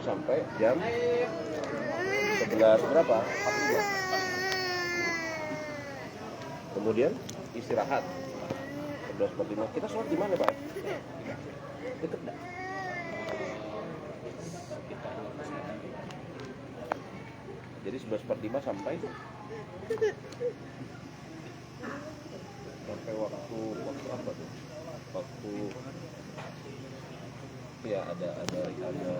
sampai jam 11 berapa? 45. Kemudian istirahat 11.45. Kita sholat di mana, Pak? Deket enggak? Jadi 11.45 sampai waktu apa tuh? Waktu ya ada itunya.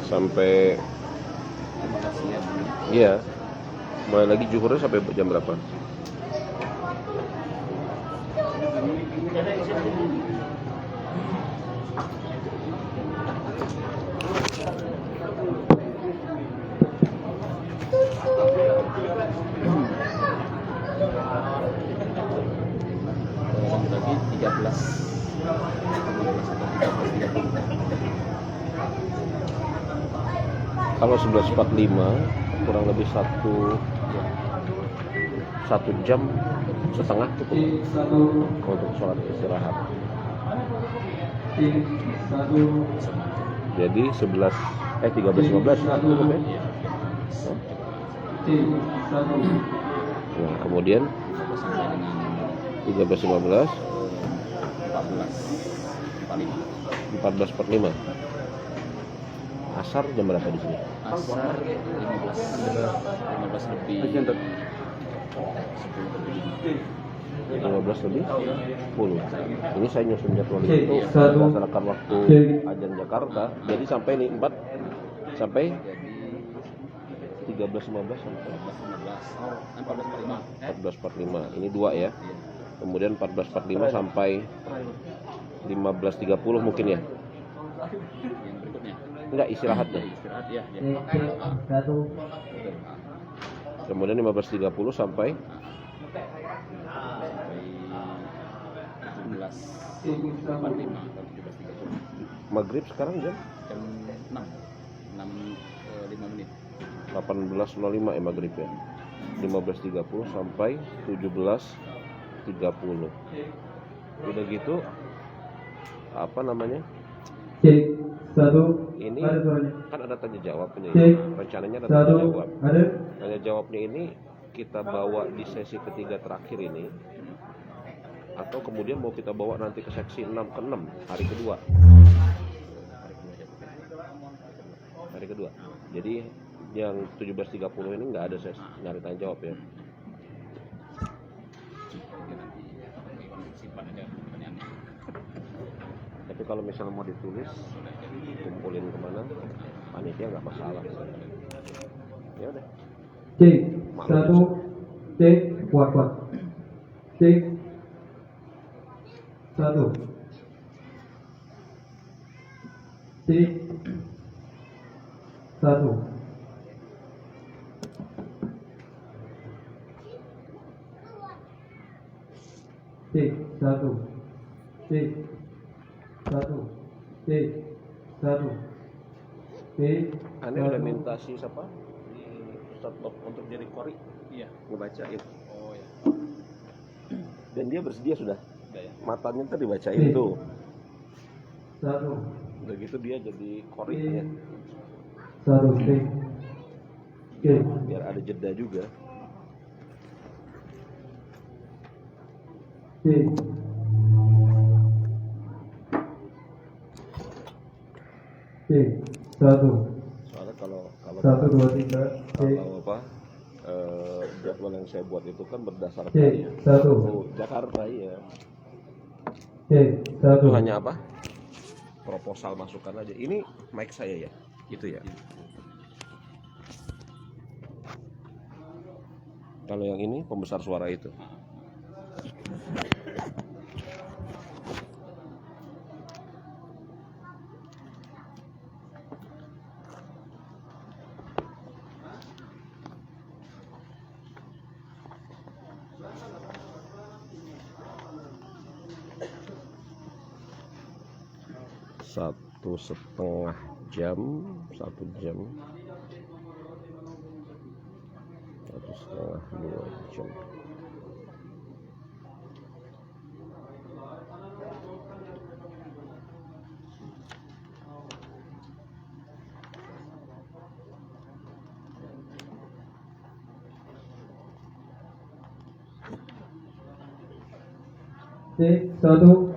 Sampai iya. Mulai lagi zuhurnya sampai jam berapa? Lagi 13. Kalau 11.45 kurang lebih satu jam setengah cukup untuk sholat istirahat. Jadi 13.15 cukup ya. Nah, kemudian 13.15 14.45. Asar jam berapa di sini? Asar 15 lebih 15 lebih 10. Ini saya nyusun jadwal itu berdasarkan waktu azan Jakarta. Jadi sampai nih 4 sampai 13.15 sampai 14.45. Ini 2 ya. Kemudian 14.45 sampai 15.30 mungkin ya. yang berikutnya. Enggak, istirahat deh. Istirahat ya. Kemudian 15.30 sampai 17.45 atau 17.30. maghrib sekarang jam 5 menit. 18.05 ya maghrib ya. 15.30 sampai 17.30. Udah gitu apa namanya? Ini kan ada tanya jawab nih. Rencananya ada tanya jawab. Tanya jawabnya ini kita bawa di sesi ketiga terakhir ini, atau kemudian mau kita bawa nanti ke seksi 6 ke 6 hari kedua. Hari kedua. Jadi yang 17.30 ini nggak ada sesi, nggak ada tanya jawab ya. Tapi kalau misalnya mau ditulis, kumpulin kemana, panitia nggak masalah. Ya udah. Kuat. 1 Ane udah minta si siapa? Ustadz Bob untuk jadi kori. Iya. Ngebacain. Oh ya. Dan dia bersedia sudah. Udah ya. Matanya tadi bacain tuh. 1 Udah gitu dia jadi korinya. Biar ada jeda juga. Soalnya kalau 1, 2, 3 kalau apa jadwal yang saya buat itu kan berdasarkan Jakarta ya. Itu hanya apa? Proposal masukan aja. Ini mic saya ya. Gitu ya. Kalau yang ini pembesar suara itu. Satu setengah jam, 1 jam, 1,5 2 jam. Cek 1.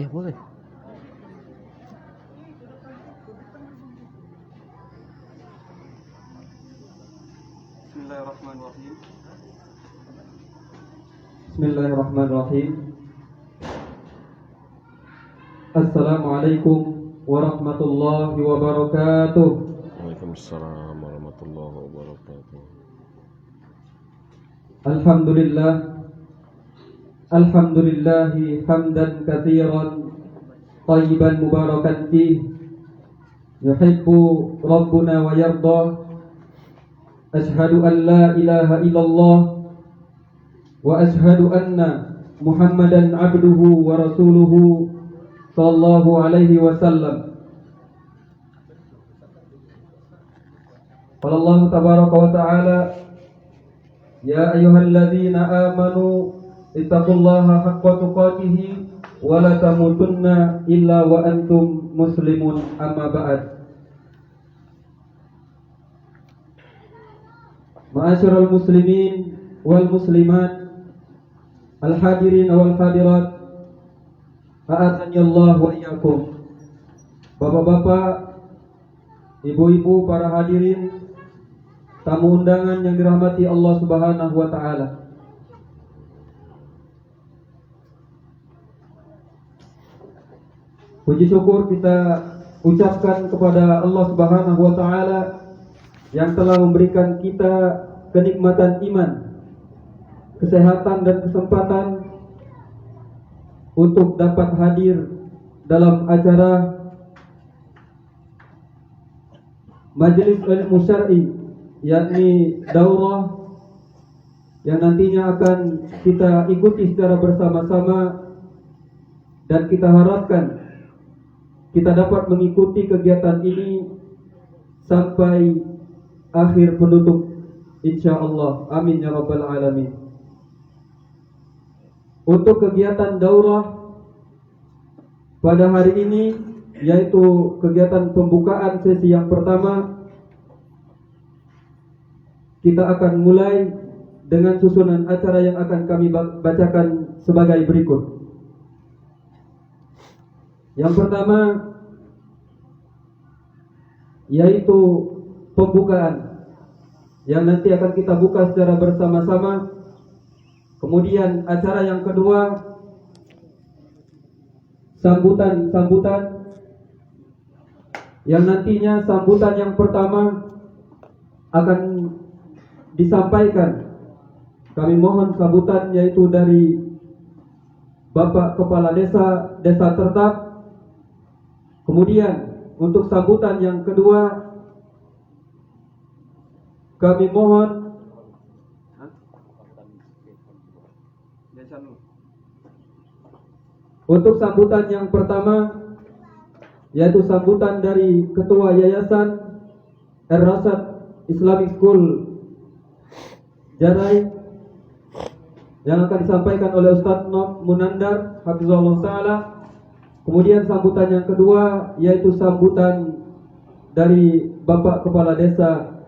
Boleh. Bismillahirrahmanirrahim. Bismillahirrahmanirrahim. Assalamualaikum warahmatullahi wabarakatuh. Waalaikumsalam warahmatullahi wabarakatuh. Alhamdulillah. Alhamdulillahi hamdan katsiran tayyiban mubarakan fih. Yuhibbu rabbuna wa yarda. Ashhadu an la ilaha illallah wa ashhadu anna Muhammadan abduhu wa rasuluhu sallallahu alaihi wasallam. Qala Allah tabaraka wa ta'ala, ya ayyuhalladzina amanu ittaqullaha haqqa tuqatih wa la tamutunna illa wa antum muslimun, amma ba'd. Ma'asyiral muslimin wal muslimat, al hadirin wal hadirat, a'azani Allah wa iyyakum. Bapak-bapak, ibu-ibu, para hadirin, tamu undangan yang dirahmati Allah Subhanahu wa taala. Puji syukur kita ucapkan kepada Allah Subhanahu wa taala yang telah memberikan kita kenikmatan iman, kesehatan dan kesempatan untuk dapat hadir dalam acara Majelis Ilmu Syar'i, yakni daurah yang nantinya akan kita ikuti secara bersama-sama, dan kita harapkan kita dapat mengikuti kegiatan ini sampai akhir penutup insyaallah. Amin ya rabbal alamin. Untuk kegiatan daurah pada hari ini, yaitu kegiatan pembukaan sesi yang pertama, kita akan mulai dengan susunan acara yang akan kami bacakan sebagai berikut. Yang pertama yaitu pembukaan yang nanti akan kita buka secara bersama-sama. Kemudian acara yang kedua sambutan yang nantinya sambutan yang pertama akan disampaikan. Kami mohon sambutan yaitu dari Bapak Kepala Desa Tertap. Kemudian untuk sambutan yang kedua kami mohon untuk sambutan yang pertama yaitu sambutan dari Ketua Yayasan Ar-Rasyad Islamic School Jarai yang akan disampaikan oleh Ustaz Nof Munandar hafizahullah taala. Kemudian sambutan yang kedua yaitu sambutan dari Bapak Kepala Desa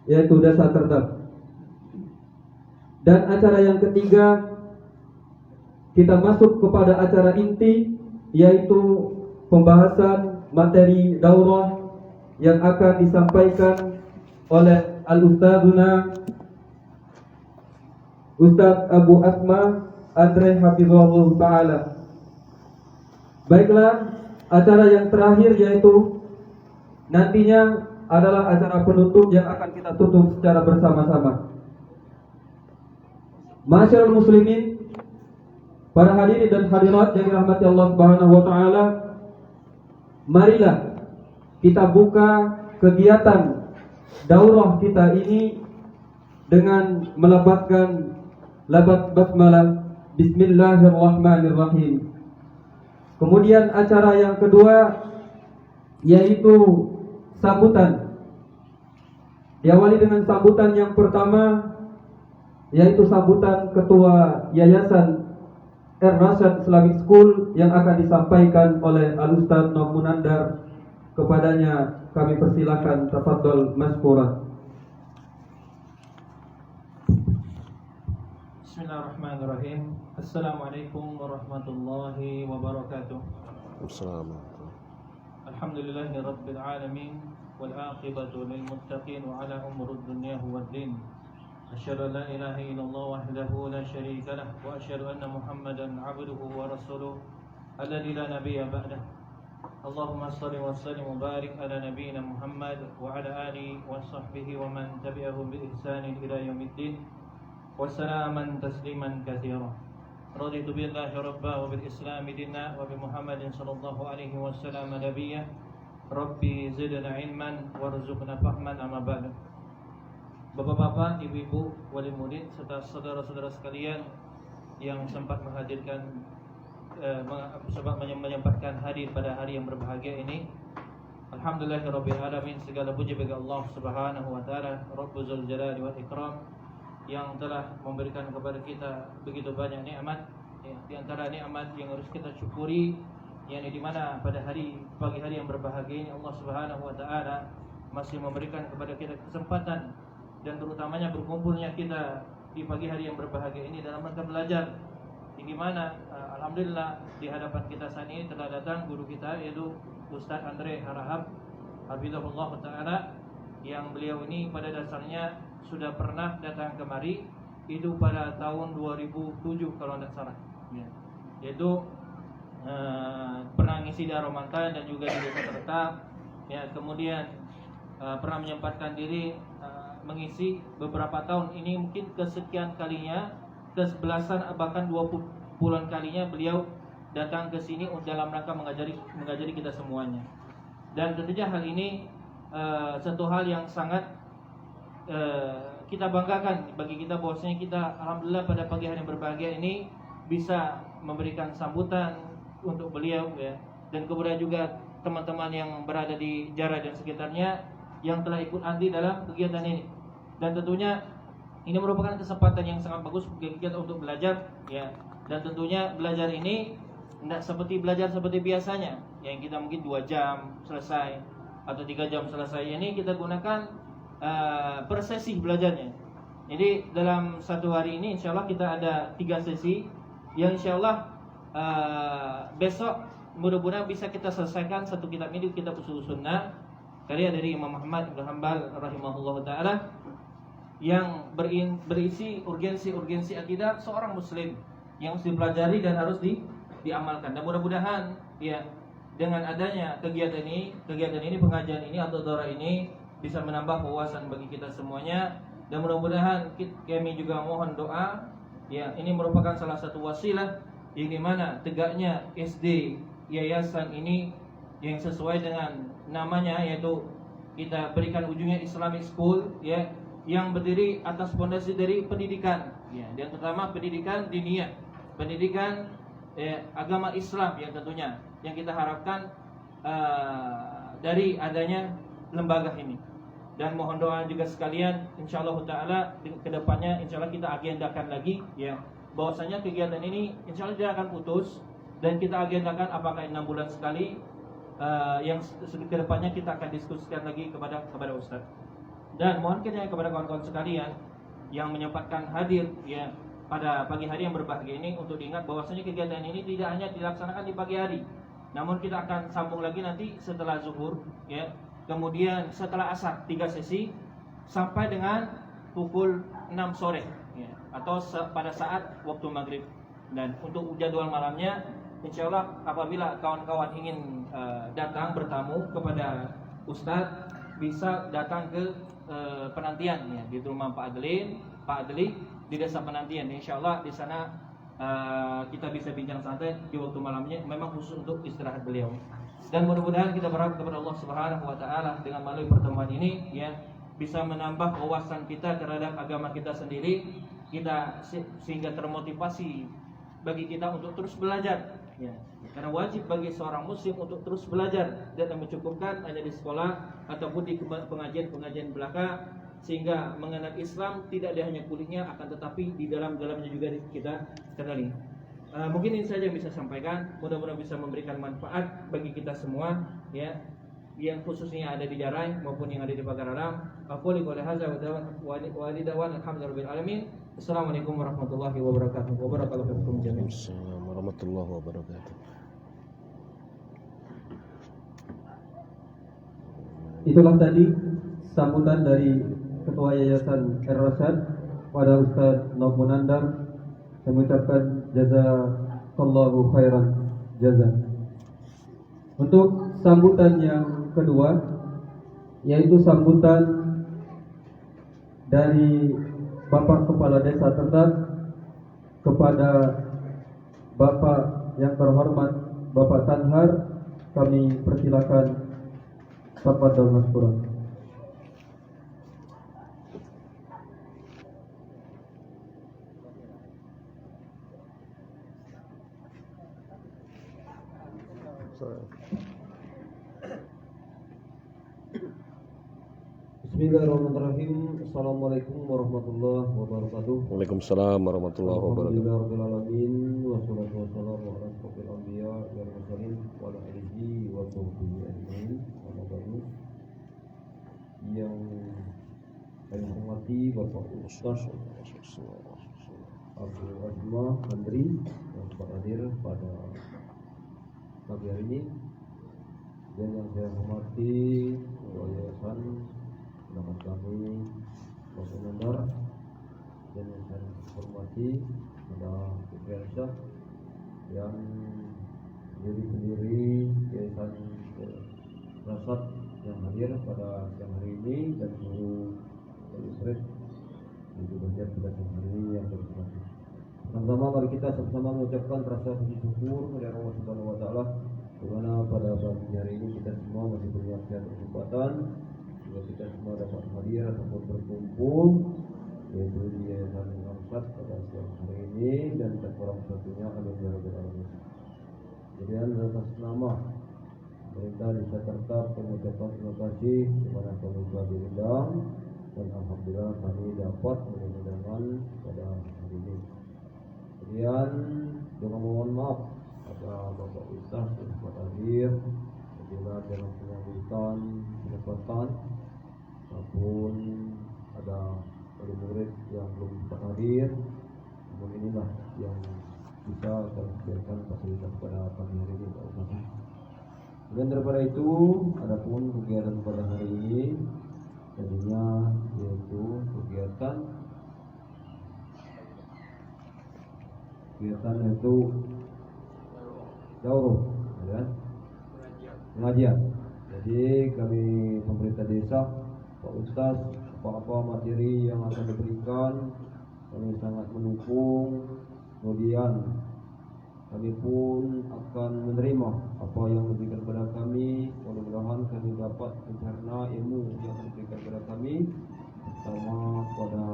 yaitu Desa Tertap. Dan acara yang ketiga kita masuk kepada acara inti yaitu pembahasan materi daurah yang akan disampaikan oleh Al-Ustadzuna Ustadz Abu Asma Andre hafizahullah taala. Baiklah, acara yang terakhir yaitu nantinya adalah acara penutup yang akan kita tutup secara bersama-sama. Masyaallah muslimin, para hadirin dan hadirat yang dirahmati Allah Subhanahu wa taala, marilah kita buka kegiatan daurah kita ini dengan melafazkan lafaz basmalah bismillahirrahmanirrahim. Kemudian acara yang kedua yaitu sambutan. Diawali dengan sambutan yang pertama yaitu sambutan Ketua Yayasan Ar-Rasyad Islamic School yang akan disampaikan oleh Al-Ustadz Nof Munandar. Kepadanya kami persilakan, tafadhol mashkura. Bismillahirrahmanirrahim. Assalamualaikum warahmatullahi wabarakatuh. Assalamualaikum. Alhamdulillahi rabbil alamin wal aqibatu lil muttaqin wa ala umurud dunya waddin. Asyhadu an la ilaha illallah wahdahu la syarika lah wa asyhadu anna Muhammadan abduhu wa rasuluh alladzi la nabiyya ba'dah. Allahumma shalli wa sallim wa barik ala nabiyyina Muhammad wa ala alihi wa sahbihi wa man tabi'ahum bi ihsanin ila yaumiddin. Wassalaman tasliman katsira. Raditu billahi rabba wa bil islam dinna wa bi Muhammadin sallallahu alaihi wasallam nabiyya. Rabbi zidna ilman warzuqna fahman, amma ba'du. Bapak-bapak, ibu-ibu, wali murid serta saudara-saudara sekalian yang sempat menghadirkan menyempatkan hadir pada hari yang berbahagia ini. Alhamdulillahirabbil alamin, segala puji bagi Allah Subhanahu wa taala, Rabbul Jalali wal Ikram, yang telah memberikan kepada kita begitu banyak nikmat. Di antara nikmat yang harus kita syukuri, yakni di mana pada pagi hari yang berbahagia ini Allah Subhanahu wa taala masih memberikan kepada kita kesempatan dan terutamanya berkumpulnya kita di pagi hari yang berbahagia ini dalam rangka belajar. Di mana alhamdulillah di hadapan kita saat ini telah datang guru kita yaitu Ustaz Andre Harahap hafizahullah taala, yang beliau ini pada dasarnya sudah pernah datang kemari itu pada tahun 2007 kalau tidak salah ya. Yaitu pernah ngisi di Aromantan dan juga di Desa Tertap ya. Kemudian pernah menyempatkan diri mengisi beberapa tahun ini, mungkin kesekian kalinya, ke-11an bahkan 20-an kalinya beliau datang ke sini dalam rangka mengajari kita semuanya. Dan tentunya hal ini satu hal yang sangat kita banggakan bagi kita, bahwasanya kita alhamdulillah pada pagi hari yang berbahagia ini bisa memberikan sambutan untuk beliau ya, dan kemudian juga teman-teman yang berada di Jara dan sekitarnya yang telah ikut andil dalam kegiatan ini. Dan tentunya ini merupakan kesempatan yang sangat bagus bagi kita untuk belajar, ya. Dan tentunya belajar ini tidak seperti belajar seperti biasanya, yang kita mungkin 2 jam selesai atau 3 jam selesai. Ini kita gunakan per sesi belajarnya. Jadi dalam 1 hari ini insya Allah kita ada 3 sesi, yang insya Allah besok mudah-mudahan bisa kita selesaikan 1 kitab ini, kitab Ushul Sunnah karya dari Imam Ahmad bin Hanbal rahimahullah ta'ala, yang berisi urgensi akidah seorang muslim yang harus dipelajari dan harus diamalkan. Dan mudah-mudahan ya dengan adanya kegiatan ini, pengajian ini atau daurah ini bisa menambah wawasan bagi kita semuanya. Dan mudah-mudahan kami juga mohon doa, ya, ini merupakan salah satu wasilah yang dimana tegaknya SD yayasan ini yang sesuai dengan namanya, yaitu kita berikan ujungnya Islamic School, ya, yang berdiri atas fondasi dari pendidikan, ya, dan terutama pendidikan diniyah, pendidikan agama Islam yang tentunya yang kita harapkan dari adanya lembaga ini. Dan mohon doa juga sekalian, insyaallah taala kedepannya insyaallah kita agendakan lagi, ya, bahwasanya kegiatan ini insyaallah tidak akan putus, dan kita agendakan apakah 6 bulan sekali, yang kedepannya kita akan diskusikan lagi kepada Ustaz. Dan mohon kiranya kepada kawan-kawan sekalian yang menyempatkan hadir, ya, pada pagi hari yang berbahagia ini, untuk diingat bahwasanya kegiatan ini tidak hanya dilaksanakan di pagi hari, namun kita akan sambung lagi nanti setelah zuhur, ya. Kemudian setelah asar 3 sesi sampai dengan pukul 6 sore, ya, atau pada saat waktu maghrib. Dan untuk jadwal malamnya, insya Allah apabila kawan-kawan ingin datang bertamu kepada Ustadz, bisa datang ke penantian, ya, di rumah Pak Adli di desa penantian. Insya Allah di sana kita bisa bincang santai di waktu malamnya, memang khusus untuk istirahat beliau. Dan mudah-mudahan kita berharap kepada Allah Subhanahu wa taala dengan melalui pertemuan ini, ya, bisa menambah wawasan kita terhadap agama kita sendiri, sehingga termotivasi bagi kita untuk terus belajar, ya. Karena wajib bagi seorang muslim untuk terus belajar, dan mencukupkan hanya di sekolah ataupun di pengajian-pengajian belaka, sehingga mengenal Islam tidak hanya kulitnya, akan tetapi di dalamnya juga kita kenali. Mungkin ini saja yang bisa sampaikan. Mudah-mudahan bisa memberikan manfaat bagi kita semua, ya, yang khususnya ada di Jarai maupun yang ada di Pagar Alam. Aku qouli hadza wa lidawan alhamdulillahirabbil alamin. Assalamualaikum warahmatullahi wabarakatuh. Wabarakatuh jami'an. Assalamualaikum warahmatullahi wabarakatuh. Itulah tadi sambutan dari Ketua Yayasan Ar-Rasyad pada Ustaz Nob Munandar. Saya mengucapkan jazakallahu khairan jazaa. Untuk sambutan yang kedua, yaitu sambutan dari Bapak Kepala Desa Terdak kepada Bapak yang terhormat Bapak Tanhar, kami persilakan tafadhol mashkuran. Bismillahirrahmanirrahim. Assalamualaikum warahmatullahi wabarakatuh. Waalaikumsalam warahmatullahi wabarakatuh. Alhamdulillahirabbil alamin, wassalatu wassalamu ala asyrofil anbiya wal mursalin wa ala alihi wa sahbihi ajmain. Amma ba'du. Yang saya hormati Bapak Ustaz Abdul Azma Andri yang sempat hadir pada pagi hari ini, dan yang saya hormati Yayasan pendapat kami Bapak Mandar, dan yang saya hormati pada Ibu yang pendiri Yayasan Rasad yang hadir pada siang hari ini, dan seluruh Isret yang juga hadir pada siang hari ini yang berterima. Pertama, mari kita sama-sama mengucapkan rasa puji syukur kepada Allah Subhanahu wa taala, di mana pada pagi hari ini kita semua masih punya kesempatan, juga kita semua dapat hadir ataupun berkumpul, yaitu di Yayasan Ramsat pada siang hari ini, dan kita kurang satunya alhamdulillah. Kemudian atas nama pemerintah Desa Kertap mengucapkan terima kasih kepada kami telah diundang, dan alhamdulillah kami dapat undangan pada hari ini. Kemudian dengan mohon maaf pada Bapak Ustaz yang sempat hadir, apabila dalam penyambutan pendapatan maupun ada murid yang belum sempat hadir. Namun inilah yang bisa kami berikan fasilitas pada pagi hari ini, Pak Ustaz. Dan daripada itu, adapun kegiatan pada hari ini tadinya yaitu kegiatan itu daurah, ya, pengajian. Jadi kami pemerintah desa, Pak Ustaz, apa-apa materi yang akan diberikan kami sangat mendukung. Kemudian kami pun akan menerima apa yang diberikan kepada kami. Mudah-mudahan kami dapat mencerna ilmu yang diberikan kepada kami, terutama pada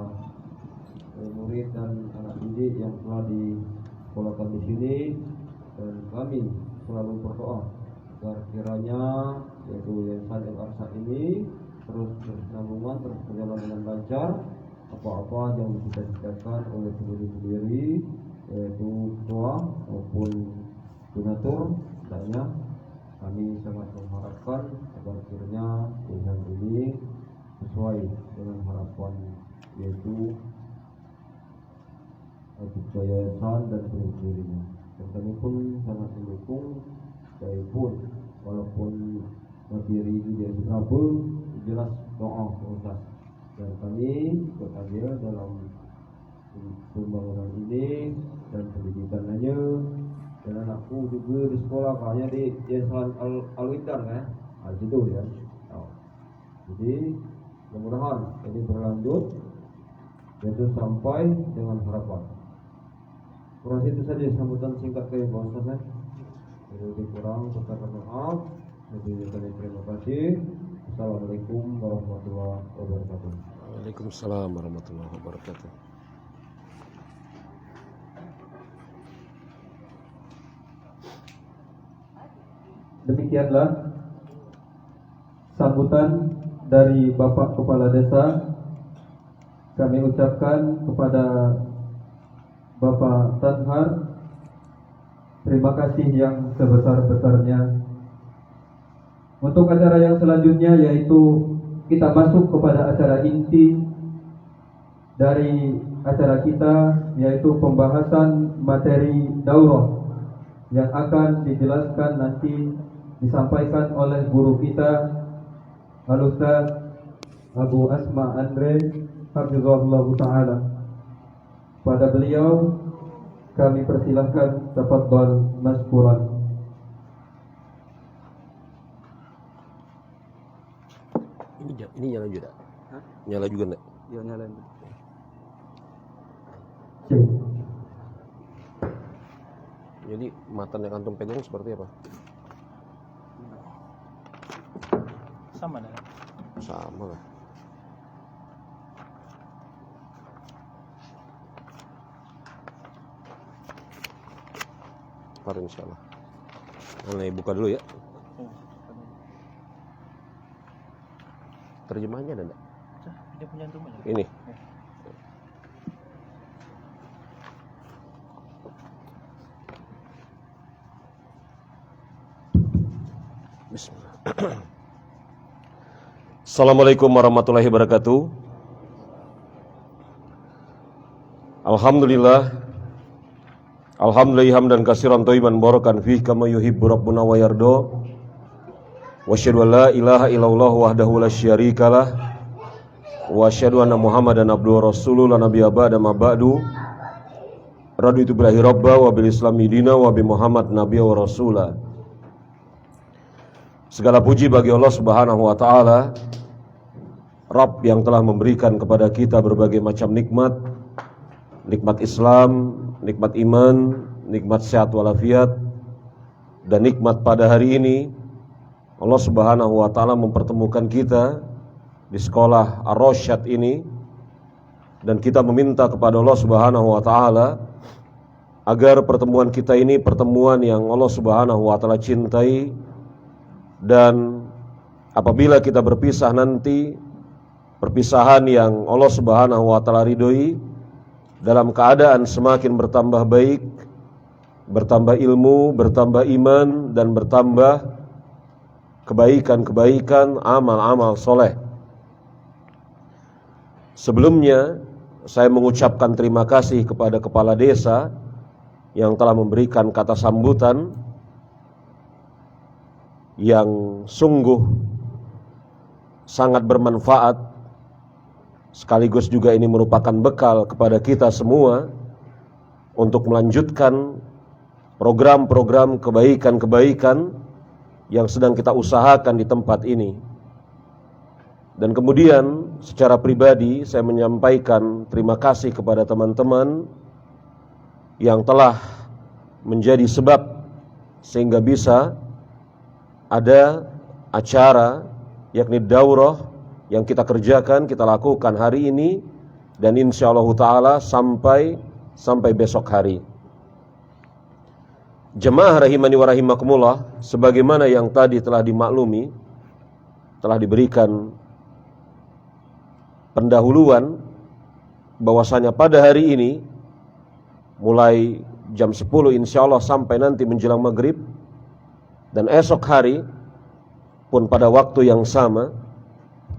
murid dan anak didik yang telah disekolahkan di sini. Dan kami selalu berdoa agar kiranya yaitu Yayasan Al-Arsyad ini terus berkesinambungan, terus berjalan dengan lancar. Apa-apa yang dicita-citakan oleh sendiri-sendiri, yaitu ketua maupun donatur, hendaknya kami sangat mengharapkan agar kiranya yayasan ini sesuai dengan harapan, yaitu yayasan dan pendirinya. Dan kami pun sangat mendukung, pun walaupun materi tidak seberapa, jelas doa Ustaz. Dan kami ikut hadir dalam pembangunan ini dan pendidikannya. Dan anakku juga di sekolah hanya di Yayasan Al-Windar, kan? Di situ ya. Jadi mudah-mudahan ini berlanjut yaitu sampai dengan harapan. Kurang itu saja sambutan singkat dari Pak Ustaz. Jadi kurang perkataan maaf. Lebih banyak terima kasih. Assalamualaikum warahmatullahi wabarakatuh. Waalaikumsalam warahmatullahi wabarakatuh. Demikianlah sambutan dari Bapak Kepala Desa. Kami ucapkan kepada Bapak Tanhar terima kasih yang sebesar-besarnya. Untuk acara yang selanjutnya, yaitu kita masuk kepada acara inti dari acara kita, yaitu pembahasan materi daurah yang akan dijelaskan nanti, disampaikan oleh guru kita Al-Ustaz Abu Asma Andre Hafizahullah Ta'ala. Pada beliau kami persilahkan, tafadhal mashkuran. Ini nyala juga? Hah? Nyala juga enggak? Iya, nyalain. Jadi matan yang antum pegang seperti apa? Sama dah. Sama lah. Ntar insyaallah. Nah, buka dulu ya. Terjemahnya ada enggak? Dia punya antum aja. Ini. Bismillah. Assalamualaikum warahmatullahi wabarakatuh. Alhamdulillah. Alhamdulillah hamdan katsiran thayyiban barakan fihi kama yuhibbu rabbuna wa yarda. Wa asyhadu an la ilaha illallah wahdahu la syarikalah wa asyhadu anna Muhammadan abduhu wa rasuluhu la nabiyya ba'da ma ba'du. Raditu billahi rabba wa bil islami dina wa bi Muhammad nabiyya wa rasula. Segala puji bagi Allah Subhanahu wa taala, Rabb yang telah memberikan kepada kita berbagai macam nikmat, nikmat Islam, nikmat iman, nikmat sehat walafiat, dan nikmat pada hari ini Allah Subhanahu wa taala mempertemukan kita di sekolah Ar-Rasyad ini, dan kita meminta kepada Allah Subhanahu wa taala agar pertemuan kita ini pertemuan yang Allah Subhanahu wa taala cintai, dan apabila kita berpisah nanti, perpisahan yang Allah Subhanahu wa taala ridhoi, dalam keadaan semakin bertambah baik, bertambah ilmu, bertambah iman, dan bertambah kebaikan-kebaikan, amal-amal soleh. Sebelumnya saya mengucapkan terima kasih kepada kepala desa yang telah memberikan kata sambutan yang sungguh sangat bermanfaat, sekaligus juga ini merupakan bekal kepada kita semua untuk melanjutkan program-program kebaikan-kebaikan yang sedang kita usahakan di tempat ini. Dan kemudian secara pribadi saya menyampaikan terima kasih kepada teman-teman yang telah menjadi sebab sehingga bisa ada acara yakni daurah yang kita kerjakan, kita lakukan hari ini, dan insyaallah ta'ala sampai besok hari. Jemaah rahimani wa rahimakumullah, sebagaimana yang tadi telah dimaklumi, telah diberikan pendahuluan bahwasanya pada hari ini mulai jam 10 insyaallah sampai nanti menjelang maghrib, dan esok hari pun pada waktu yang sama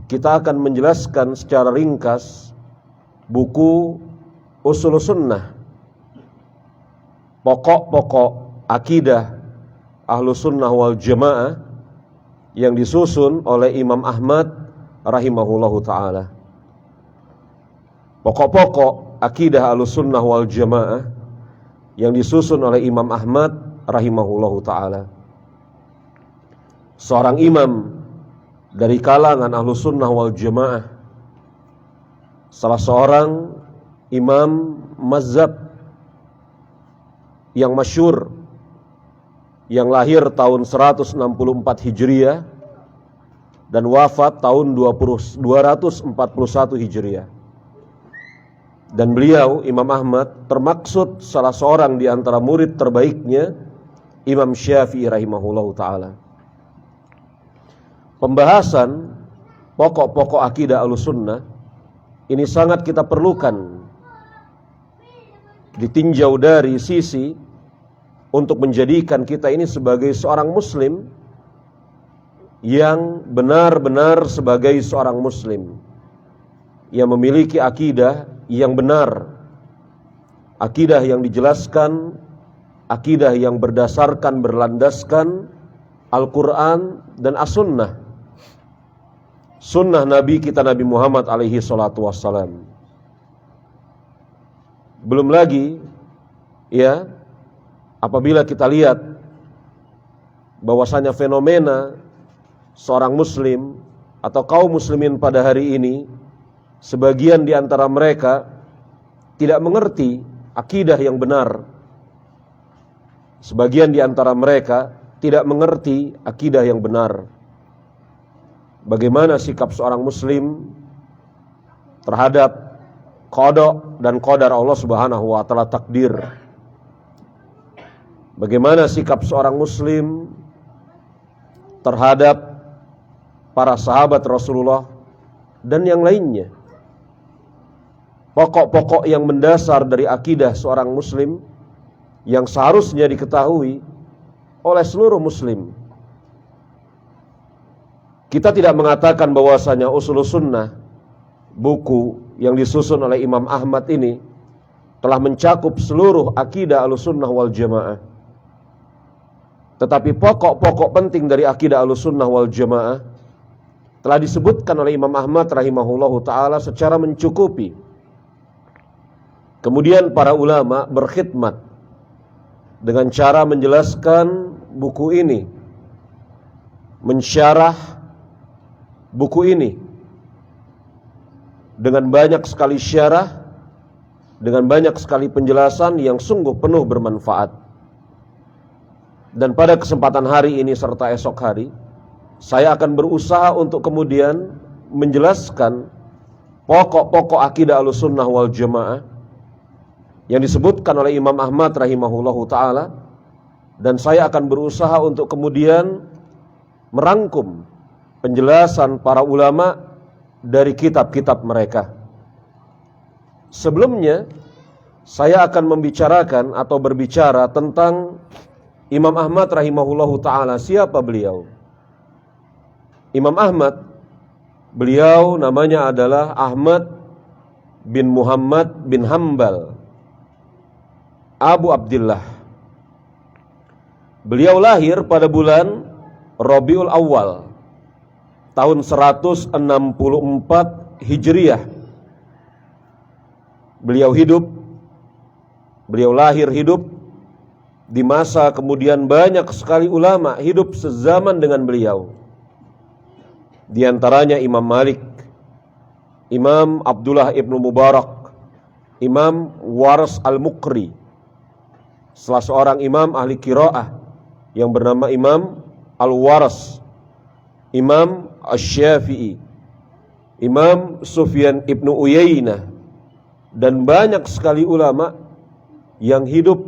kita akan menjelaskan secara ringkas buku Ushul Sunnah, pokok-pokok akidah Ahlus Sunnah wal Jamaah, yang disusun oleh Imam Ahmad rahimahullahu ta'ala. Pokok-pokok akidah Ahlus Sunnah wal Jamaah yang disusun oleh Imam Ahmad rahimahullahu ta'ala, seorang imam dari kalangan Ahlus Sunnah wal Jamaah, salah seorang imam mazhab yang masyhur, yang lahir tahun 164 Hijriah dan wafat tahun 241 Hijriah. Dan beliau, Imam Ahmad, termaksud salah seorang di antara murid terbaiknya Imam Syafi'i rahimahullahu ta'ala. Pembahasan pokok-pokok akidah Ahlussunnah ini sangat kita perlukan, ditinjau dari sisi untuk menjadikan kita ini sebagai seorang muslim yang benar-benar sebagai seorang muslim yang memiliki akidah yang benar, akidah yang dijelaskan, akidah yang berdasarkan, berlandaskan Al-Quran dan As-Sunnah, sunnah Nabi kita Nabi Muhammad alaihi salatu wassalam. Belum lagi ya, apabila kita lihat bahwasanya fenomena seorang muslim atau kaum muslimin pada hari ini, sebagian di antara mereka tidak mengerti akidah yang benar. Sebagian di antara mereka tidak mengerti akidah yang benar. Bagaimana sikap seorang muslim terhadap qada dan qadar Allah Subhanahu wa taala, takdir. Bagaimana sikap seorang muslim terhadap para sahabat Rasulullah dan yang lainnya. Pokok-pokok yang mendasar dari akidah seorang muslim yang seharusnya diketahui oleh seluruh muslim. Kita tidak mengatakan bahwasanya Ushul Sunnah, buku yang disusun oleh Imam Ahmad ini, telah mencakup seluruh akidah Ahlussunnah wal Jamaah. Tetapi pokok-pokok penting dari akidah Ahlussunnah wal Jamaah telah disebutkan oleh Imam Ahmad rahimahullahu ta'ala secara mencukupi. Kemudian para ulama berkhidmat dengan cara menjelaskan buku ini, mensyarah buku ini dengan banyak sekali syarah, dengan banyak sekali penjelasan yang sungguh penuh bermanfaat. Dan pada kesempatan hari ini serta esok hari, saya akan berusaha untuk kemudian menjelaskan pokok-pokok akidah Ahlussunnah wal Jamaah yang disebutkan oleh Imam Ahmad rahimahullahu ta'ala, dan saya akan berusaha untuk kemudian merangkum penjelasan para ulama dari kitab-kitab mereka. Sebelumnya saya akan membicarakan atau berbicara tentang Imam Ahmad rahimahullahu ta'ala. Siapa beliau? Imam Ahmad, beliau namanya adalah Ahmad bin Muhammad bin Hambal Abu Abdillah. Beliau lahir pada bulan Rabiul Awal tahun 164 Hijriah. Beliau lahir hidup di masa kemudian banyak sekali ulama hidup sezaman dengan beliau. Di antaranya Imam Malik, Imam Abdullah ibnu Mubarak, Imam Waras al-Mukri, salah seorang imam ahli qiraah yang bernama Imam Al-Waras, Imam Asy-Syafi'i, Imam Sufyan ibnu Uyainah, dan banyak sekali ulama yang hidup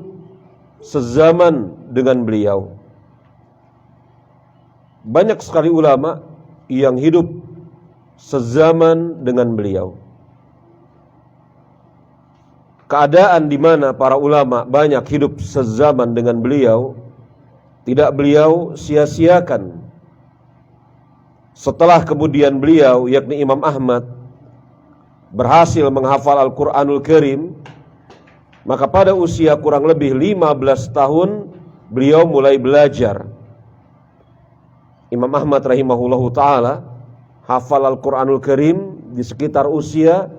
sezaman dengan beliau. Banyak sekali ulama yang hidup sezaman dengan beliau. Keadaan di mana para ulama banyak hidup sezaman dengan beliau tidak beliau sia-siakan. Setelah kemudian beliau, yakni Imam Ahmad, berhasil menghafal Al-Quranul Karim, maka pada usia kurang lebih 15 tahun beliau mulai belajar. Imam Ahmad rahimahullahu ta'ala hafal Al-Quranul Karim di sekitar usia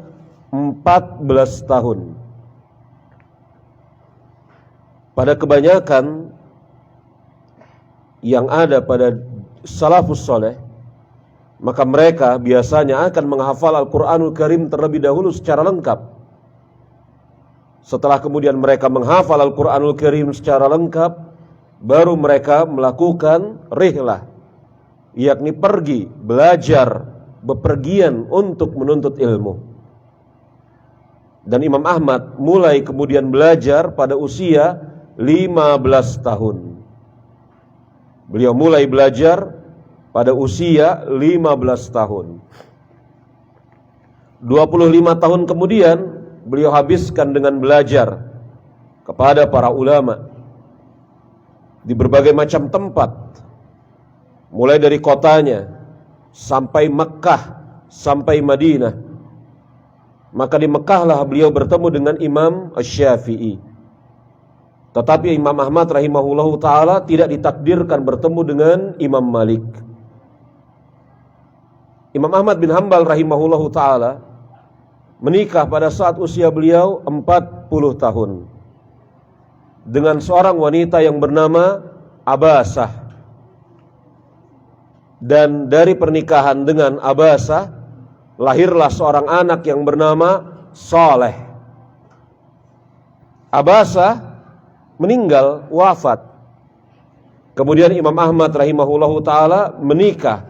14 tahun. Pada kebanyakan yang ada pada salafus soleh, maka mereka biasanya akan menghafal Al-Quranul Karim terlebih dahulu secara lengkap. Setelah kemudian mereka menghafal Al-Quranul Karim secara lengkap, baru mereka melakukan rihlah, yakni pergi, belajar, bepergian untuk menuntut ilmu. Dan Imam Ahmad mulai kemudian belajar pada usia 15 tahun. Beliau mulai belajar pada usia 15 tahun. 25 tahun kemudian beliau habiskan dengan belajar kepada para ulama di berbagai macam tempat, mulai dari kotanya sampai Mekkah, sampai Madinah. Maka di Mekkahlah beliau bertemu dengan Imam Asy-Syafi'i. Tetapi Imam Ahmad rahimahullahu ta'ala tidak ditakdirkan bertemu dengan Imam Malik. Imam Ahmad bin Hambal rahimahullahu ta'ala menikah pada saat usia beliau 40 tahun dengan seorang wanita yang bernama Abasah. Dan dari pernikahan dengan Abasah lahirlah seorang anak yang bernama Saleh. Abasah meninggal, wafat. Kemudian Imam Ahmad rahimahullahu ta'ala menikah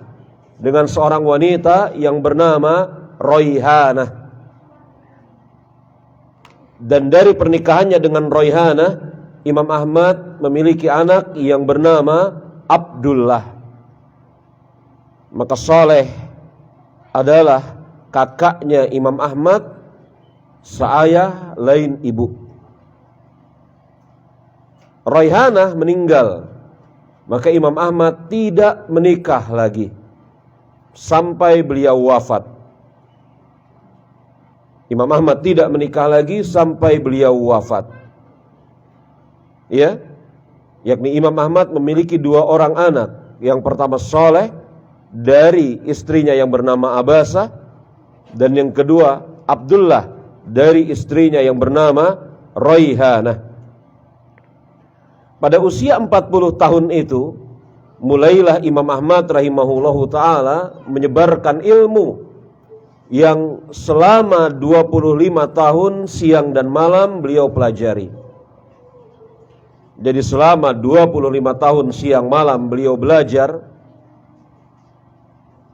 dengan seorang wanita yang bernama Raihanah. Dan dari pernikahannya dengan Raihanah, Imam Ahmad memiliki anak yang bernama Abdullah. Maka Saleh adalah kakaknya Imam Ahmad, seayah lain ibu. Raihanah meninggal, maka Imam Ahmad tidak menikah lagi sampai beliau wafat. Imam Ahmad tidak menikah lagi sampai beliau wafat. Ya, yakni Imam Ahmad memiliki 2 orang anak. Yang pertama Saleh dari istrinya yang bernama Abasah, dan yang kedua Abdullah dari istrinya yang bernama Raihanah. Pada usia 40 tahun itu, mulailah Imam Ahmad rahimahullahu ta'ala menyebarkan ilmu yang selama 25 tahun siang dan malam beliau pelajari. Jadi selama 25 tahun siang malam beliau belajar,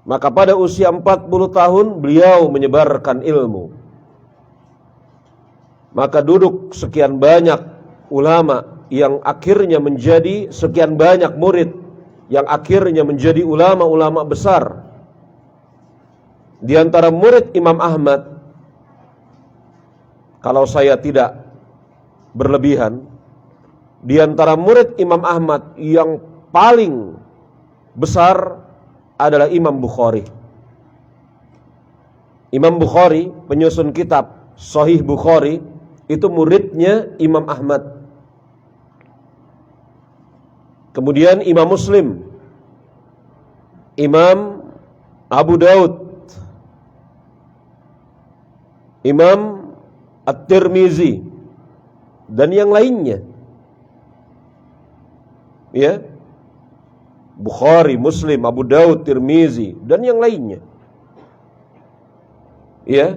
maka pada usia 40 tahun beliau menyebarkan ilmu. maka duduk sekian banyak ulama yang akhirnya menjadi sekian banyak murid yang akhirnya menjadi ulama-ulama besar. Di antara murid Imam Ahmad, kalau saya tidak berlebihan, di antara murid Imam Ahmad yang paling besar adalah Imam Bukhari. Imam Bukhari, penyusun kitab Sahih Bukhari, itu muridnya Imam Ahmad. Kemudian Imam Muslim, Imam Abu Daud, Imam At-Tirmizi, dan yang lainnya. Ya, Bukhari, Muslim, Abu Daud, Tirmizi, dan yang lainnya. Ya,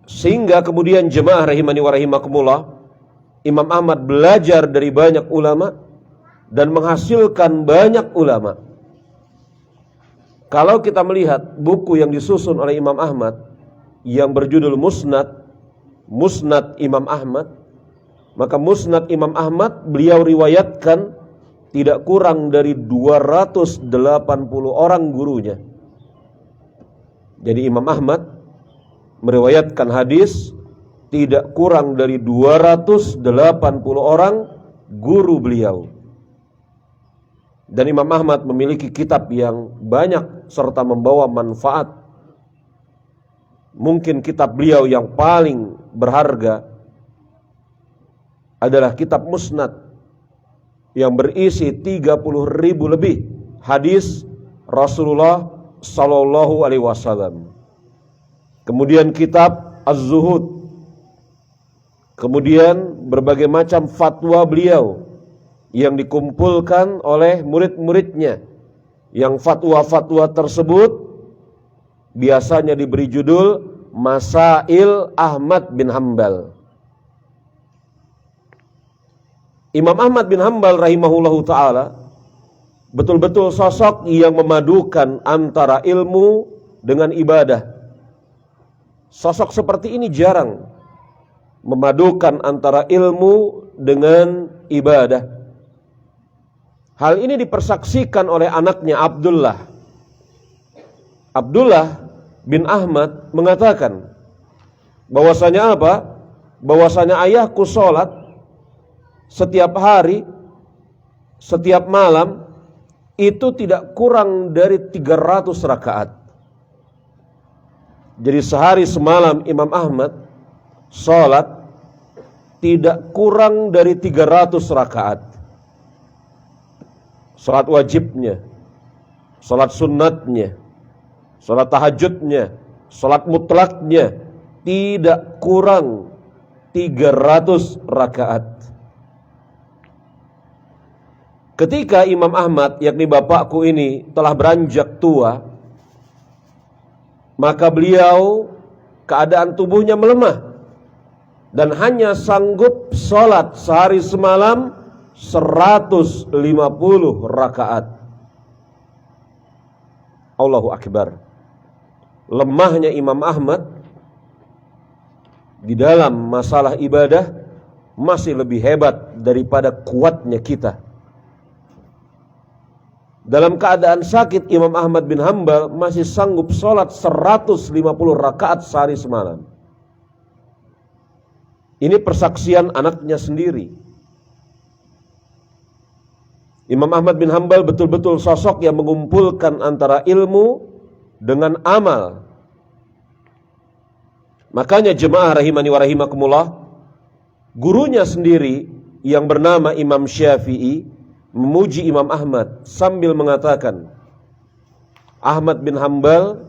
sehingga kemudian jemaah rahimani wa rahimakumullah, Imam Ahmad belajar dari banyak ulama dan menghasilkan banyak ulama. Kalau kita melihat buku yang disusun oleh Imam Ahmad yang berjudul Musnad Imam Ahmad, maka Musnad Imam Ahmad beliau riwayatkan tidak kurang dari 280 orang gurunya. Jadi Imam Ahmad meriwayatkan hadis tidak kurang dari 280 orang guru beliau. Dan Imam Ahmad memiliki kitab yang banyak serta membawa manfaat. Mungkin kitab beliau yang paling berharga adalah kitab Musnad yang berisi 30.000 lebih hadis Rasulullah Sallallahu Alaihi Wasallam. Kemudian kitab Az-Zuhud, kemudian berbagai macam fatwa beliau yang dikumpulkan oleh murid-muridnya, yang fatwa-fatwa tersebut biasanya diberi judul Masail Ahmad bin Hanbal. Imam Ahmad bin Hanbal rahimahullahu ta'ala betul-betul sosok yang memadukan antara ilmu dengan ibadah. Sosok seperti ini jarang, memadukan antara ilmu dengan ibadah. Hal ini dipersaksikan oleh anaknya Abdullah. Abdullah bin Ahmad mengatakan bahwasanya apa? Bahwasanya ayahku sholat setiap hari, setiap malam itu tidak kurang dari 300 rakaat. Jadi sehari semalam Imam Ahmad sholat tidak kurang dari 300 rakaat. Sholat wajibnya, sholat sunnatnya, sholat tahajudnya, sholat mutlaknya tidak kurang 300 rakaat. Ketika Imam Ahmad, yakni bapakku ini, telah beranjak tua, maka beliau keadaan tubuhnya melemah dan hanya sanggup sholat sehari semalam 150 rakaat. Allahu Akbar. Lemahnya Imam Ahmad di dalam masalah ibadah masih lebih hebat daripada kuatnya kita. Dalam keadaan sakit, Imam Ahmad bin Hanbal masih sanggup sholat 150 rakaat sehari semalam. Ini persaksian anaknya sendiri. Imam Ahmad bin Hanbal betul-betul sosok yang mengumpulkan antara ilmu dengan amal. Makanya jemaah rahimani wa rahimakumullah, gurunya sendiri yang bernama Imam Syafi'i memuji Imam Ahmad sambil mengatakan, Ahmad bin Hanbal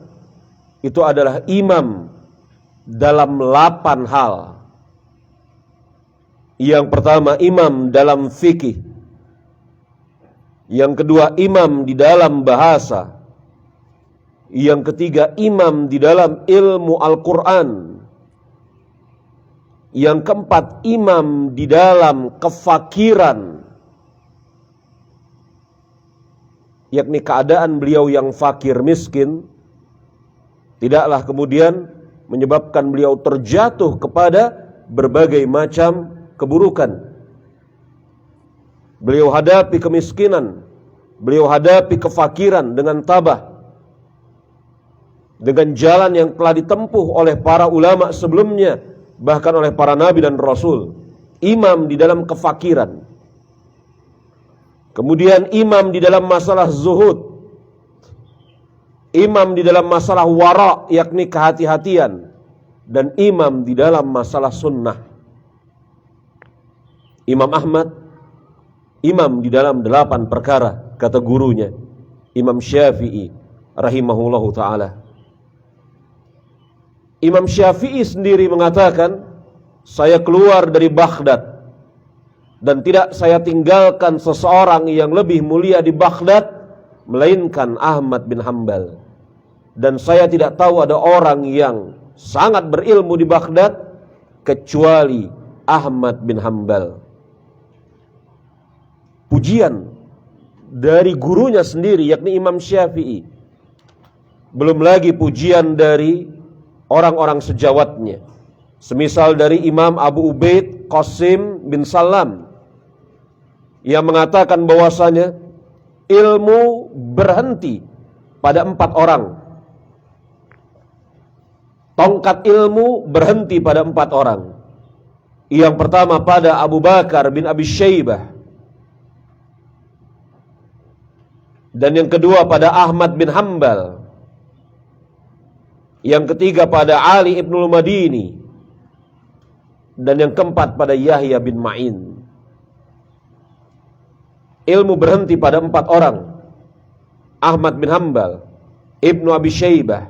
itu adalah imam dalam 8 hal. Yang pertama, imam dalam fikih. Yang kedua, imam di dalam bahasa. Yang ketiga, imam di dalam ilmu Al-Quran. Yang keempat, imam di dalam kefakiran, yakni keadaan beliau yang fakir miskin, tidaklah kemudian menyebabkan beliau terjatuh kepada berbagai macam keburukan. Beliau hadapi kemiskinan, beliau hadapi kefakiran dengan tabah, dengan jalan yang telah ditempuh oleh para ulama sebelumnya, bahkan oleh para nabi dan rasul. Imam di dalam kefakiran, kemudian imam di dalam masalah zuhud, imam di dalam masalah wara, yakni kehati-hatian, dan imam di dalam masalah sunnah. Imam Ahmad imam di dalam 8 perkara, kata gurunya Imam Syafi'i rahimahullahu ta'ala. Imam Syafi'i sendiri mengatakan, saya keluar dari Baghdad dan tidak saya tinggalkan seseorang yang lebih mulia di Baghdad melainkan Ahmad bin Hanbal. Dan saya tidak tahu ada orang yang sangat berilmu di Baghdad kecuali Ahmad bin Hanbal. Pujian dari gurunya sendiri, yakni Imam Syafi'i. Belum lagi pujian dari orang-orang sejawatnya, semisal dari Imam Abu Ubaid Qasim bin Salam, yang mengatakan bahwasanya ilmu berhenti pada 4 orang. Tongkat ilmu berhenti pada 4 orang. Yang pertama pada Abu Bakar bin Abi Syaibah, dan yang kedua pada Ahmad bin Hanbal, yang ketiga pada Ali ibnul Madini, dan yang keempat pada Yahya bin Ma'in. Ilmu berhenti pada 4 orang: Ahmad bin Hanbal, Ibnu Abi Syaibah,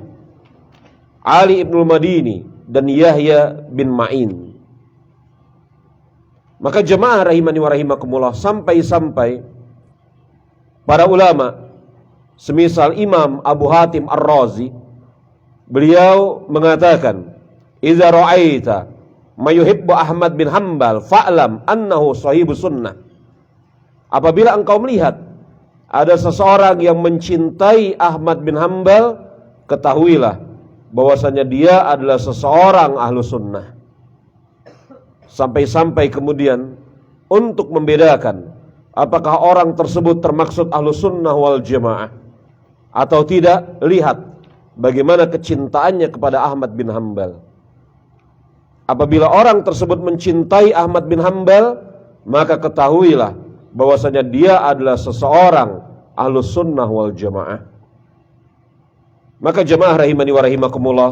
Ali ibnul Madini, dan Yahya bin Ma'in. Maka jemaah rahimani wa rahimakumullah, sampai-sampai para ulama semisal Imam Abu Hatim Ar-Razi, beliau mengatakan, "Idza ra'aita may yuhibbu Ahmad bin Hanbal fa'lam annahu sahibu sunnah." Apabila engkau melihat ada seseorang yang mencintai Ahmad bin Hanbal, ketahuilah bahwasanya dia adalah seseorang ahlu sunnah. Sampai-sampai kemudian untuk membedakan apakah orang tersebut termaksud ahlu sunnah wal jamaah atau tidak, lihat bagaimana kecintaannya kepada Ahmad bin Hanbal. Apabila orang tersebut mencintai Ahmad bin Hanbal, maka ketahuilah bahwasanya dia adalah seseorang ahlu sunnah wal jamaah. Maka jemaah rahimani wa rahimakumullah,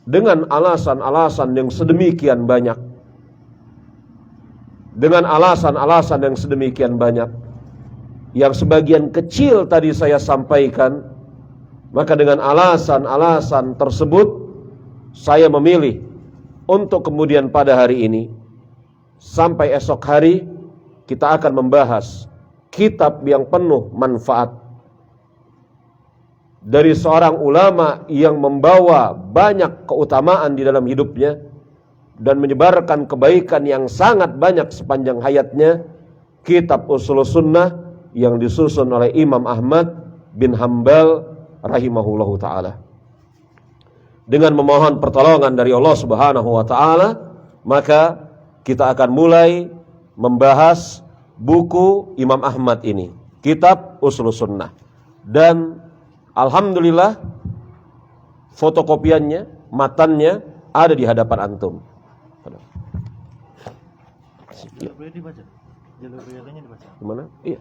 dengan alasan-alasan yang sedemikian banyak, dengan alasan-alasan yang sedemikian banyak, yang sebagian kecil tadi saya sampaikan, maka dengan alasan-alasan tersebut saya memilih untuk kemudian pada hari ini sampai esok hari kita akan membahas kitab yang penuh manfaat dari seorang ulama yang membawa banyak keutamaan di dalam hidupnya dan menyebarkan kebaikan yang sangat banyak sepanjang hayatnya, kitab Ushul Sunnah yang disusun oleh Imam Ahmad bin Hanbal rahimahullahu ta'ala. Dengan memohon pertolongan dari Allah subhanahu wa ta'ala, maka kita akan mulai membahas buku Imam Ahmad ini, kitab Ushul Sunnah. Dan alhamdulillah fotokopiannya, matannya ada di hadapan antum. Boleh dibaca? Jalur riwayatnya dibaca. Gimana? Iya.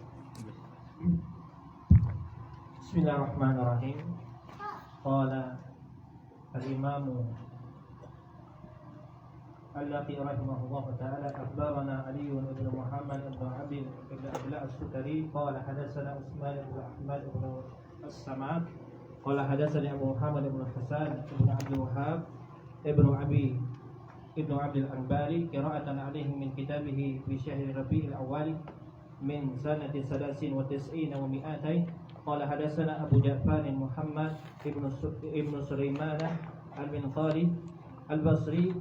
Bismillahirrahmanirrahim. Qala al-Imam Al-Laqi rahimahullah ta'ala, akhbarana Ali ibn Muhammad ibn Abdullah as-Sukari qala hadatsana Utsman ibn Ahmad ibn as-Sam'ak qala hadatsani Abu Muhammad ibn Hasan ibn Abdul Wahhab ibn Abi ibn Abdul Anbari qira'atan alaihi min kitabihi fi syahr Rabi'il Awwal min sanati 93 wa 200. Qala hadatsana Abu Ja'far Muhammad ibn Sulaiman al-Minqari al-Basri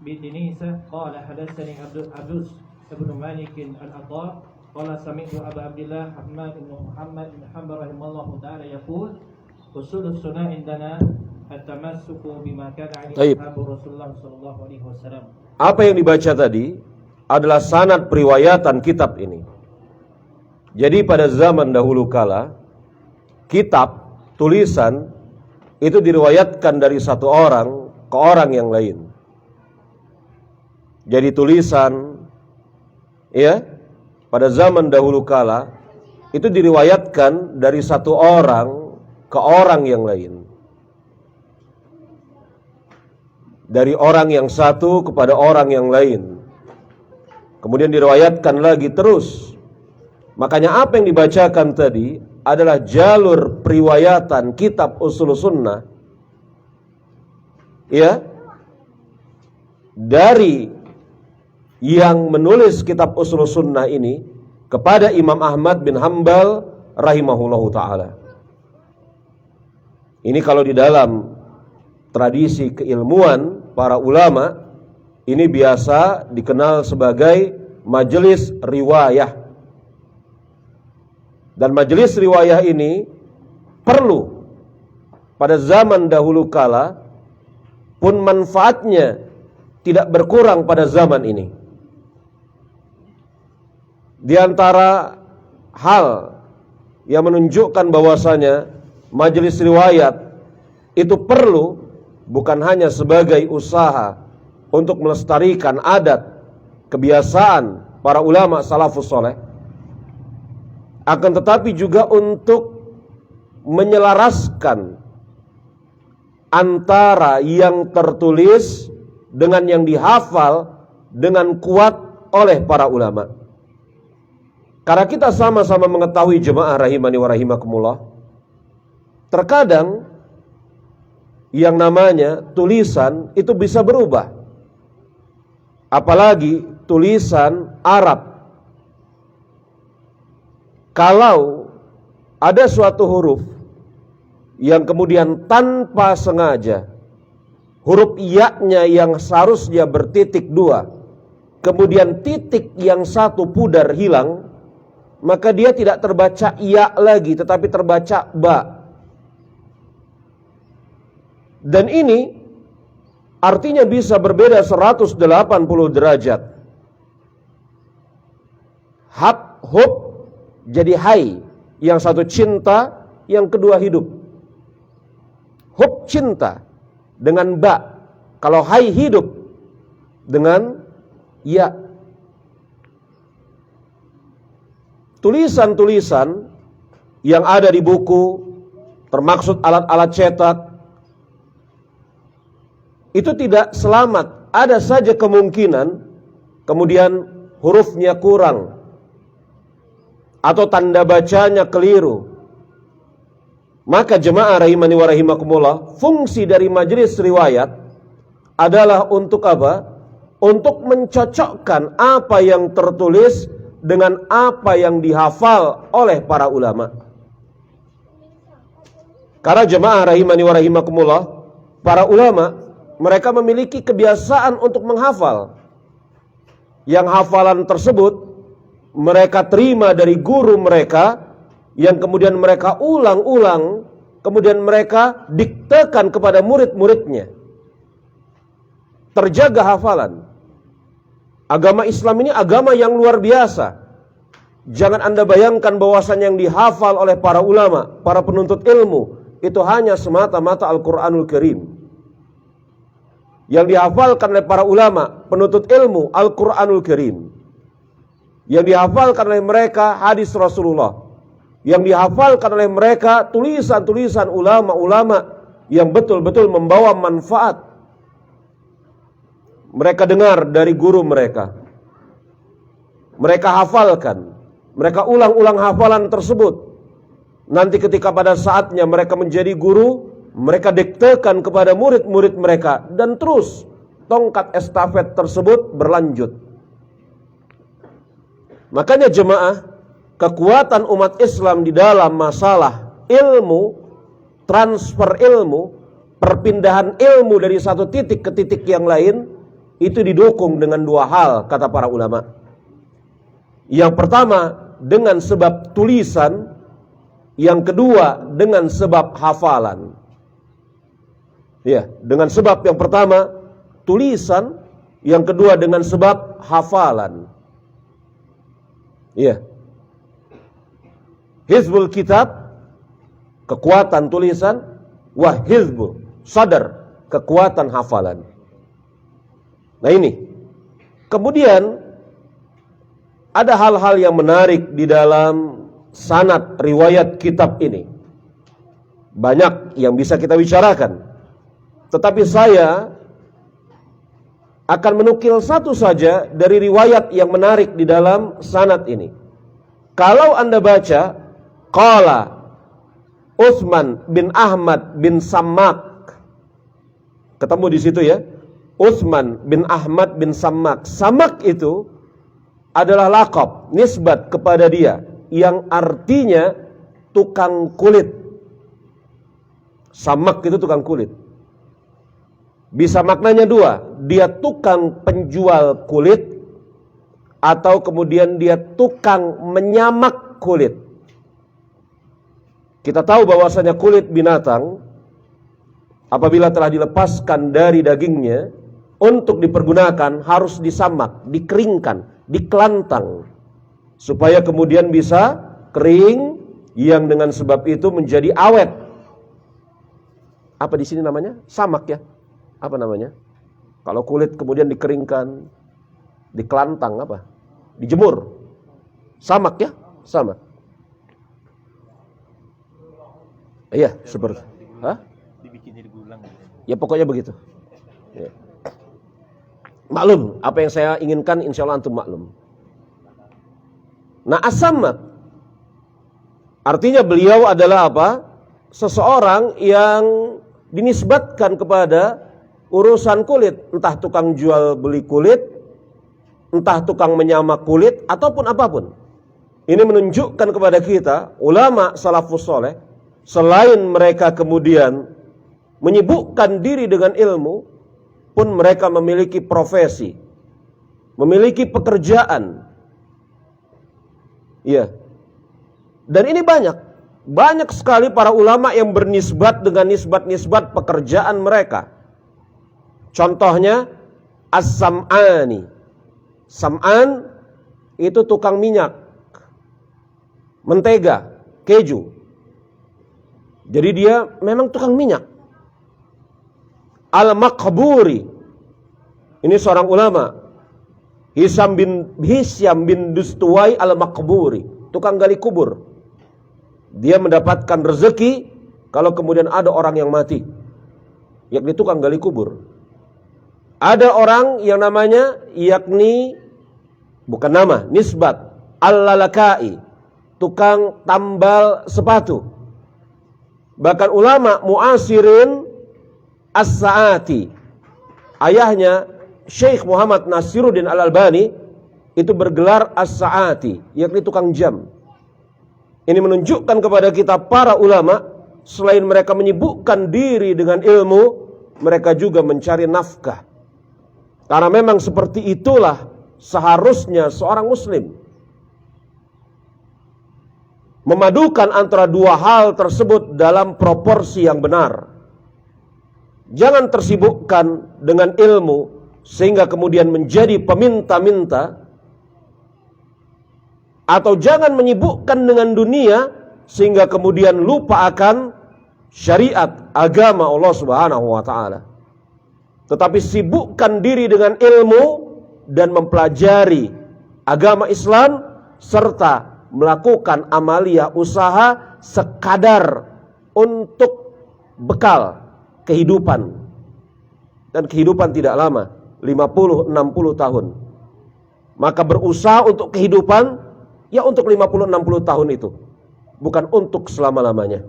bitinisa qala hadatsani Abdus ibn Malik al-Attar qala sami'tu Abu Abdullah Ahmad ibn Muhammad ibn Hanbal rahimallahu ta'ala yaqul usul sunnah indana at-tamassuku bima kana 'alaihi Baik. ashabu Rasulullah sallallahu alaihi wasallam. Apa yang dibaca tadi adalah sanad periwayatan kitab ini. Jadi pada zaman dahulu kala, kitab, tulisan itu diriwayatkan dari satu orang ke orang yang lain. Jadi tulisan, ya, pada zaman dahulu kala itu diriwayatkan dari satu orang ke orang yang lain. Dari orang yang satu kepada orang yang lain. Kemudian diriwayatkan lagi terus. Makanya apa yang dibacakan tadi adalah jalur periwayatan kitab usul sunnah, ya, dari yang menulis kitab usul sunnah ini kepada Imam Ahmad bin Hanbal rahimahullahu ta'ala. Ini kalau di dalam tradisi keilmuan para ulama, ini biasa dikenal sebagai majelis riwayah. Dan majelis riwayah ini perlu pada zaman dahulu kala, pun manfaatnya tidak berkurang pada zaman ini. Di antara hal yang menunjukkan bahwasanya majelis riwayat itu perlu bukan hanya sebagai usaha untuk melestarikan adat, kebiasaan para ulama salafus soleh, akan tetapi juga untuk menyelaraskan antara yang tertulis dengan yang dihafal dengan kuat oleh para ulama. Karena kita sama-sama mengetahui jemaah rahimani wa rahimakumullah, terkadang yang namanya tulisan itu bisa berubah. Apalagi tulisan Arab. Kalau ada suatu huruf yang kemudian tanpa sengaja huruf ya-nya yang seharusnya bertitik 2, kemudian titik yang 1 pudar hilang, maka dia tidak terbaca ya lagi tetapi terbaca ba. Dan ini artinya bisa berbeda 180 derajat. Hub jadi hai, yang satu cinta, yang kedua hidup. Hub cinta dengan ba, kalau hai hidup dengan ya. Tulisan-tulisan yang ada di buku, termaksud alat-alat cetak, itu tidak selamat. Ada saja kemungkinan kemudian hurufnya kurang atau tanda bacanya keliru. Maka jemaah rahimani wa rahimakumullah, fungsi dari majelis riwayat adalah untuk apa? Untuk mencocokkan apa yang tertulis dengan apa yang dihafal oleh para ulama. Karena jemaah rahimani wa rahimakumullah, para ulama mereka memiliki kebiasaan untuk menghafal. Yang hafalan tersebut mereka terima dari guru mereka, yang kemudian mereka ulang-ulang, kemudian mereka diktekan kepada murid-muridnya. Terjaga hafalan. Agama Islam ini agama yang luar biasa. Jangan Anda bayangkan bahwasannya yang dihafal oleh para ulama, para penuntut ilmu, itu hanya semata-mata Al-Quranul Karim. Yang dihafalkan oleh para ulama, penuntut ilmu, Al-Quranul Karim. Yang dihafalkan oleh mereka hadis Rasulullah. Yang dihafalkan oleh mereka tulisan-tulisan ulama-ulama yang betul-betul membawa manfaat. Mereka dengar dari guru mereka. Mereka hafalkan. Mereka ulang-ulang hafalan tersebut. Nanti ketika pada saatnya mereka menjadi guru, mereka diktekan kepada murid-murid mereka. Dan terus tongkat estafet tersebut berlanjut. Makanya jemaah, kekuatan umat Islam di dalam masalah ilmu, transfer ilmu, perpindahan ilmu dari satu titik ke titik yang lain, itu didukung dengan 2 hal, kata para ulama. Yang pertama, dengan sebab tulisan, Yang kedua dengan sebab hafalan. Ya, dengan sebab yang pertama tulisan, yang kedua dengan sebab hafalan. Ya. Hizbul kitab, kekuatan tulisan, wa hizbul sadar, kekuatan hafalan. Nah ini. Kemudian ada hal-hal yang menarik di dalam sanad riwayat kitab ini. Banyak yang bisa kita bicarakan. Tetapi saya akan menukil satu saja dari riwayat yang menarik di dalam sanad ini. Kalau Anda baca qala Utsman bin Ahmad bin Sammak, ketemu di situ ya, Utsman bin Ahmad bin Sammak. Sammak itu adalah laqab, nisbat kepada dia, yang artinya tukang kulit. Sammak itu tukang kulit. Bisa maknanya dua, dia tukang penjual kulit, atau kemudian dia tukang menyamak kulit. Kita tahu bahwasanya kulit binatang apabila telah dilepaskan dari dagingnya untuk dipergunakan harus disamak, dikeringkan, dikelantang supaya kemudian bisa kering, yang dengan sebab itu menjadi awet. Apa di sini namanya? Samak ya? Apa namanya? Kalau kulit kemudian dikeringkan, dikelantang apa? Dijemur. Samak ya? Samak. Iya, seperti. Hah? Dibikin jadi gulang. Ya pokoknya begitu. Ya. Maklum, apa yang saya inginkan insya Allah antum maklum. Nah, as-samak artinya beliau adalah apa? Seseorang yang dinisbatkan kepada urusan kulit, entah tukang jual beli kulit, entah tukang menyamak kulit, ataupun apapun. Ini menunjukkan kepada kita, ulama salafus soleh, selain mereka kemudian menyibukkan diri dengan ilmu, pun mereka memiliki profesi, memiliki pekerjaan. Iya. Dan ini banyak sekali para ulama yang bernisbat dengan nisbat-nisbat pekerjaan mereka. Contohnya As-Sam'ani. Sam'an itu tukang minyak, mentega, keju. Jadi dia memang tukang minyak. Al-Maqburi, ini seorang ulama, Hisyam bin Dustuwai Al-Maqburi, tukang gali kubur. Dia mendapatkan rezeki kalau kemudian ada orang yang mati, yakni tukang gali kubur. Ada orang yang namanya, yakni bukan nama, nisbat, Al-Lalakai, tukang tambal sepatu. Bahkan ulama muasirin As-Sa'ati, ayahnya Syekh Muhammad Nasiruddin Al-Albani, itu bergelar As-Sa'ati, yakni tukang jam. Ini menunjukkan kepada kita para ulama, selain mereka menyibukkan diri dengan ilmu, mereka juga mencari nafkah. Karena memang seperti itulah seharusnya seorang muslim. Memadukan antara dua hal tersebut dalam proporsi yang benar. Jangan tersibukkan dengan ilmu sehingga kemudian menjadi peminta-minta, atau jangan menyibukkan dengan dunia sehingga kemudian lupa akan syariat agama Allah Subhanahu wa taala. Tetapi sibukkan diri dengan ilmu dan mempelajari agama Islam serta melakukan amalia usaha sekadar untuk bekal kehidupan. Dan kehidupan tidak lama, 50-60 tahun. Maka berusaha untuk kehidupan, ya untuk 50-60 tahun itu, bukan untuk selama-lamanya.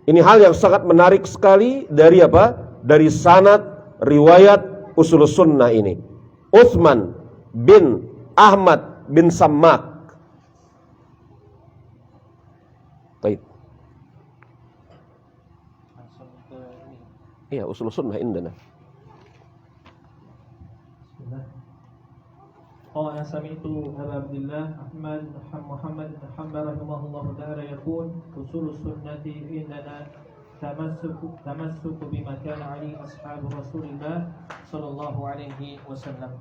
Ini hal yang sangat menarik sekali dari apa? Dari sanad riwayat usul sunnah ini. Utsman bin Ahmad bin Sammak. Baik. Langsung ke ini. Iya, usul sunnah indana. قال sami'tu Aba Abdullah Ahmad Muhammad bin Hanbal rahimahullahu ta'ala yaqul usul sunnati indana tamassuku bima kana ali ashabu Rasulillah sallallahu alaihi wasallam.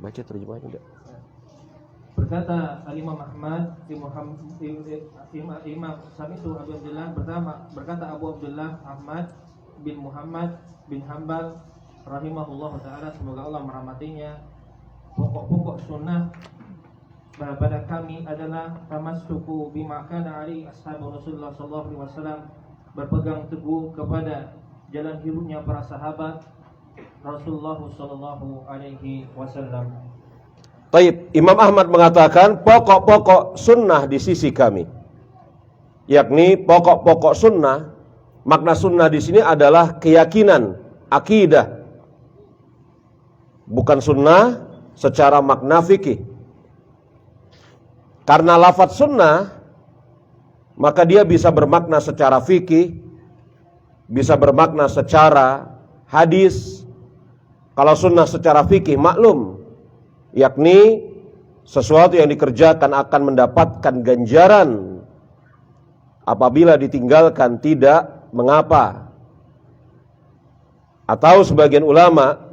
Baca terjemahannya enggak? Berkata Imam Ahmad Imam Sami'tu Abu Abdullah berkata Abu Abdullah Ahmad bin Muhammad bin Hanbal rahimahullah ta'ala, semoga Allah merahmatinya, pokok-pokok sunnah pada kami adalah tamassuku bima kana ali ashabu Rasulullah sallallahu alaihi wasallam, berpegang teguh kepada jalan hidupnya para sahabat Rasulullah sallallahu alaihi wasallam. Taib, Imam Ahmad mengatakan pokok-pokok sunnah di sisi kami, yakni pokok-pokok sunnah. Makna sunnah di sini adalah keyakinan, akidah, bukan sunnah secara makna fikih. Karena lafadz sunnah, maka dia bisa bermakna secara fikih, bisa bermakna secara hadis. Kalau sunnah secara fikih maklum, yakni sesuatu yang dikerjakan akan mendapatkan ganjaran, apabila ditinggalkan tidak mengapa. Atau sebagian ulama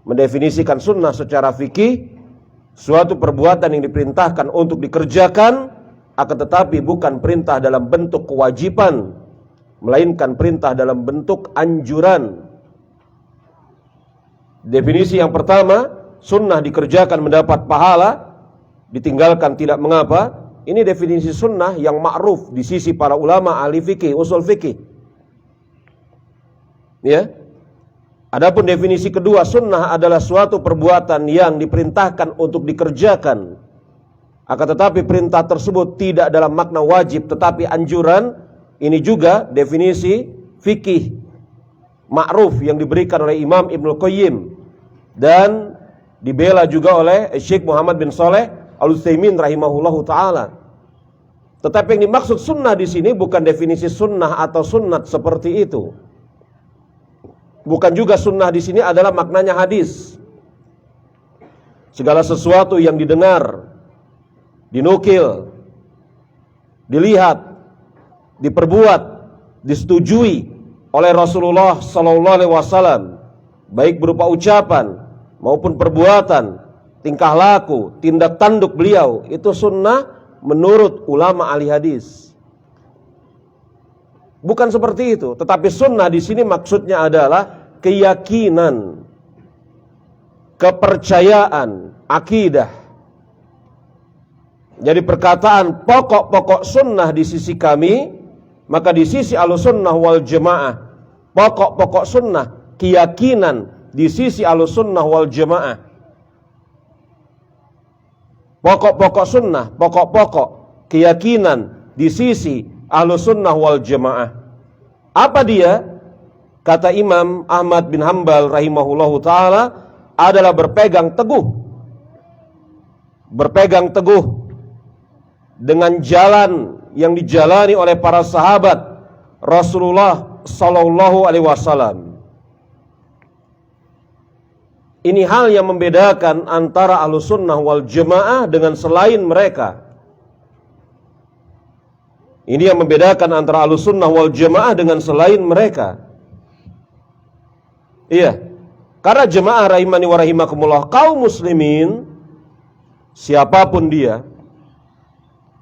mendefinisikan sunnah secara fikih, suatu perbuatan yang diperintahkan untuk dikerjakan, akan tetapi bukan perintah dalam bentuk kewajiban, melainkan perintah dalam bentuk anjuran. Definisi yang pertama, sunnah dikerjakan mendapat pahala, ditinggalkan tidak mengapa. Ini definisi sunnah yang ma'ruf di sisi para ulama ahli fikih, usul fikih. Ya. Adapun definisi kedua, sunnah adalah suatu perbuatan yang diperintahkan untuk dikerjakan, akan tetapi perintah tersebut tidak dalam makna wajib tetapi anjuran. Ini juga definisi fikih ma'ruf yang diberikan oleh Imam Ibnul Qayyim dan dibela juga oleh Syekh Muhammad bin Shalih Al-Utsaimin rahimahullahu taala. Tetapi yang dimaksud sunnah di sini bukan definisi sunnah atau sunnat seperti itu. Bukan juga sunnah di sini adalah maknanya hadis. Segala sesuatu yang didengar, dinukil, dilihat, diperbuat, disetujui oleh Rasulullah sallallahu alaihi wasallam, baik berupa ucapan maupun perbuatan, tingkah laku, tindak tanduk beliau, itu sunnah menurut ulama ahli hadis. Bukan seperti itu, tetapi sunnah di sini maksudnya adalah keyakinan, kepercayaan, akidah. Jadi perkataan pokok-pokok sunnah di sisi kami, maka di sisi Ahlussunnah wal Jamaah, pokok-pokok sunnah, keyakinan di sisi Ahlussunnah wal Jamaah, pokok-pokok sunnah, pokok-pokok keyakinan di sisi Ahlussunnah wal Jamaah. Apa dia? Kata Imam Ahmad bin Hanbal rahimahullahu ta'ala, adalah berpegang teguh dengan jalan yang dijalani oleh para sahabat Rasulullah sallallahu alaihi wasallam. Ini hal yang membedakan antara Ahlussunnah wal Jamaah dengan selain mereka. Ini yang membedakan antara Ahlussunnah wal Jamaah dengan selain mereka. Iya, karena jemaah rahimani wa rahimakumullah, kaum muslimin siapapun dia,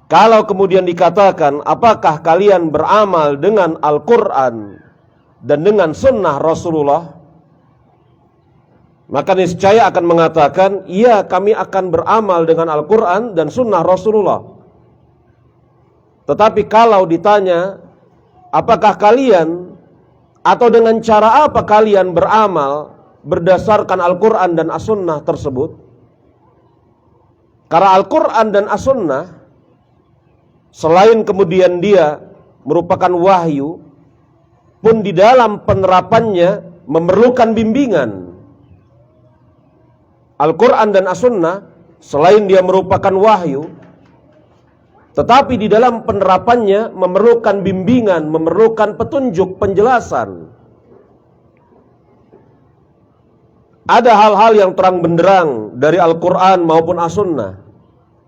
kalau kemudian dikatakan apakah kalian beramal dengan Al-Quran dan dengan sunnah Rasulullah, maka niscaya akan mengatakan, iya, kami akan beramal dengan Al-Quran dan sunnah Rasulullah. Tetapi kalau ditanya, apakah kalian atau dengan cara apa kalian beramal berdasarkan Al-Quran dan As-Sunnah tersebut? Karena Al-Quran dan As-Sunnah, selain kemudian dia merupakan wahyu, pun di dalam penerapannya memerlukan bimbingan. Al-Quran dan As-Sunnah, selain dia merupakan wahyu, tetapi di dalam penerapannya memerlukan bimbingan, memerlukan petunjuk, penjelasan. ada hal-hal yang terang benderang dari Al-Quran maupun As-Sunnah.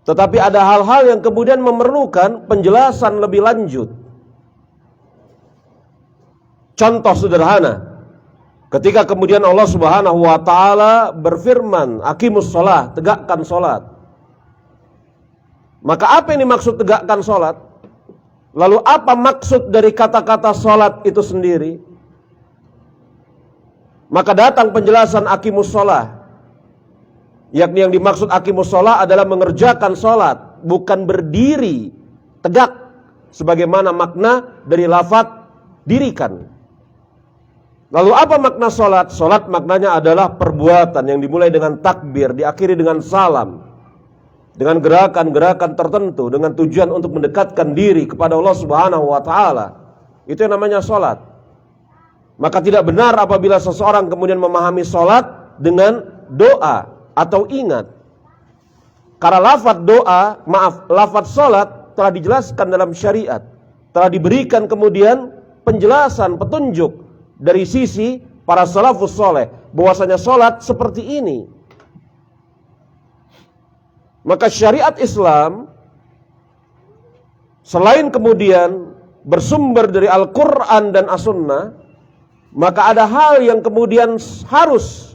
Tetapi ada hal-hal yang kemudian memerlukan penjelasan lebih lanjut. Contoh sederhana, ketika kemudian Allah Subhanahu wa ta'ala berfirman, aqimus sholat, tegakkan sholat. Maka apa yang dimaksud tegakkan sholat? Lalu apa maksud dari kata-kata sholat itu sendiri? Maka datang penjelasan aqimus sholat, yakni yang dimaksud aqimus sholat adalah mengerjakan sholat, bukan berdiri tegak sebagaimana makna dari lafaz dirikan. Lalu apa makna sholat? Sholat maknanya adalah perbuatan yang dimulai dengan takbir, diakhiri dengan salam, dengan gerakan-gerakan tertentu, dengan tujuan untuk mendekatkan diri kepada Allah Subhanahu wa ta'ala. Itu yang namanya sholat. Maka tidak benar apabila seseorang kemudian memahami sholat dengan doa atau ingat. Karena lafaz sholat telah dijelaskan dalam syariat, telah diberikan kemudian penjelasan, petunjuk dari sisi para salafus soleh bahwasanya sholat seperti ini. Maka syariat Islam selain kemudian bersumber dari Al-Quran dan As-Sunnah, maka ada hal yang kemudian harus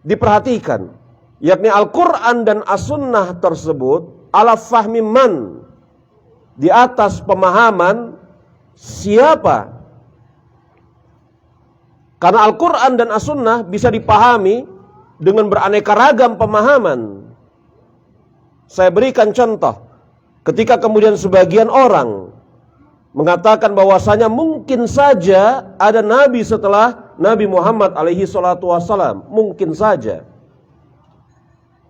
diperhatikan, yakni Al-Quran dan As-Sunnah tersebut ala fahmi man, di atas pemahaman siapa. Karena Al-Quran dan As-Sunnah bisa dipahami dengan beraneka ragam pemahaman. Saya berikan contoh, ketika kemudian sebagian orang mengatakan bahwasanya mungkin saja ada nabi setelah Nabi Muhammad alaihi salatu wassalam, mungkin saja.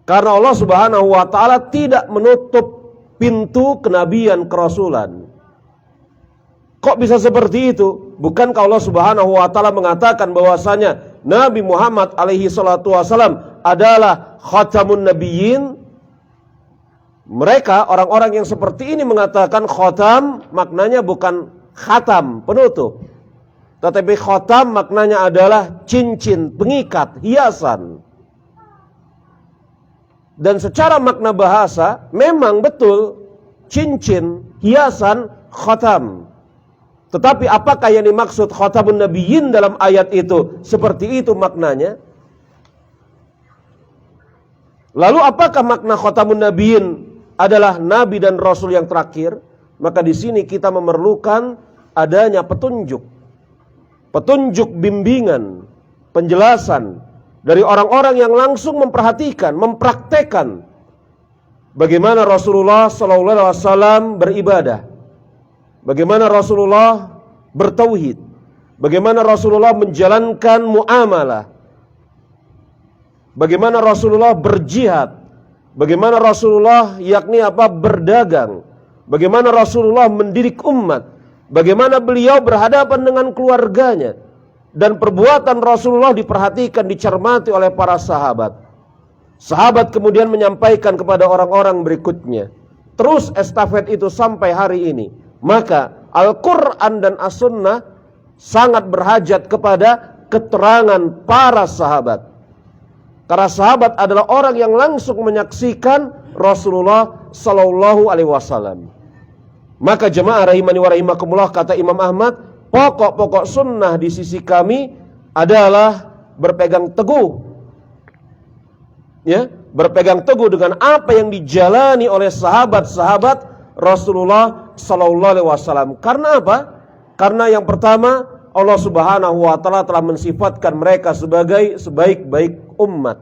Karena Allah Subhanahu wa ta'ala tidak menutup pintu kenabian kerasulan. Kok bisa seperti itu? Bukankah Allah Subhanahu wa ta'ala mengatakan bahwasanya Nabi Muhammad alaihi salatu wassalam adalah khatamun nabiyyin? Mereka, orang-orang yang seperti ini mengatakan khatam maknanya bukan khatam, penutup. Tetapi khatam maknanya adalah cincin, pengikat, hiasan. Dan secara makna bahasa memang betul cincin, hiasan, khatam. Tetapi apakah yang dimaksud khatamun nabiyyin dalam ayat itu seperti itu maknanya? Lalu apakah makna khatamun nabiyyin adalah nabi dan rasul yang terakhir? Maka di sini kita memerlukan adanya petunjuk bimbingan, penjelasan dari orang-orang yang langsung memperhatikan, mempraktekkan bagaimana Rasulullah SAW beribadah, bagaimana Rasulullah bertauhid, bagaimana Rasulullah menjalankan muamalah, bagaimana Rasulullah berjihad, bagaimana Rasulullah berdagang, bagaimana Rasulullah mendidik umat, bagaimana beliau berhadapan dengan keluarganya, dan perbuatan Rasulullah diperhatikan, dicermati oleh para sahabat. Sahabat kemudian menyampaikan kepada orang-orang berikutnya. Terus estafet itu sampai hari ini. Maka Al-Quran dan As-Sunnah sangat berhajat kepada keterangan para sahabat. Karena sahabat adalah orang yang langsung menyaksikan Rasulullah Sallallahu Alaihi Wasallam. Maka jemaah rahimani wa rahimakumullah, kata Imam Ahmad, pokok-pokok sunnah di sisi kami adalah berpegang teguh, berpegang teguh dengan apa yang dijalani oleh sahabat-sahabat Rasulullah Sallallahu Alaihi Wasallam. Karena apa? Karena yang pertama, Allah Subhanahu wa ta'ala telah mensifatkan mereka sebagai sebaik-baik umat.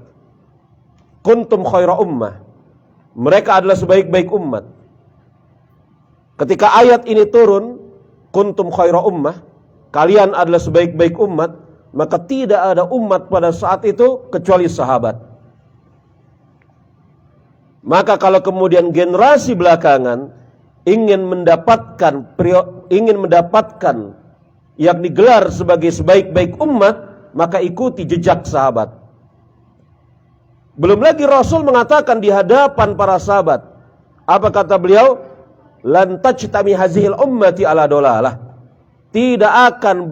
Kuntum khaira ummah. Mereka adalah sebaik-baik umat. Ketika ayat ini turun, kuntum khaira ummah, kalian adalah sebaik-baik umat, maka tidak ada umat pada saat itu kecuali sahabat. Maka kalau kemudian generasi belakangan ingin mendapatkan yakni gelar sebagai sebaik-baik umat, maka ikuti jejak sahabat. Belum lagi Rasul mengatakan di hadapan para sahabat, apa kata beliau? Lan tajtami hazihil ummati ala dolalah. Tidak akan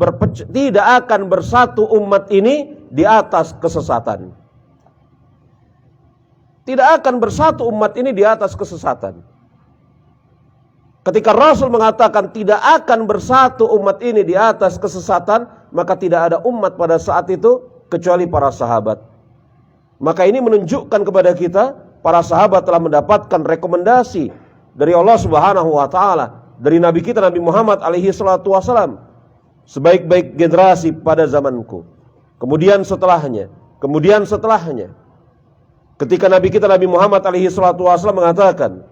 bersatu umat ini di atas kesesatan. Tidak akan bersatu umat ini di atas kesesatan. Ketika Rasul mengatakan tidak akan bersatu umat ini di atas kesesatan, maka tidak ada umat pada saat itu kecuali para sahabat. Maka ini menunjukkan kepada kita, para sahabat telah mendapatkan rekomendasi dari Allah Subhanahu wa taala, dari Nabi kita Nabi Muhammad alaihi salatu wasalam, sebaik-baik generasi pada zamanku. Kemudian setelahnya. Ketika Nabi kita Nabi Muhammad alaihi salatu wasalam mengatakan,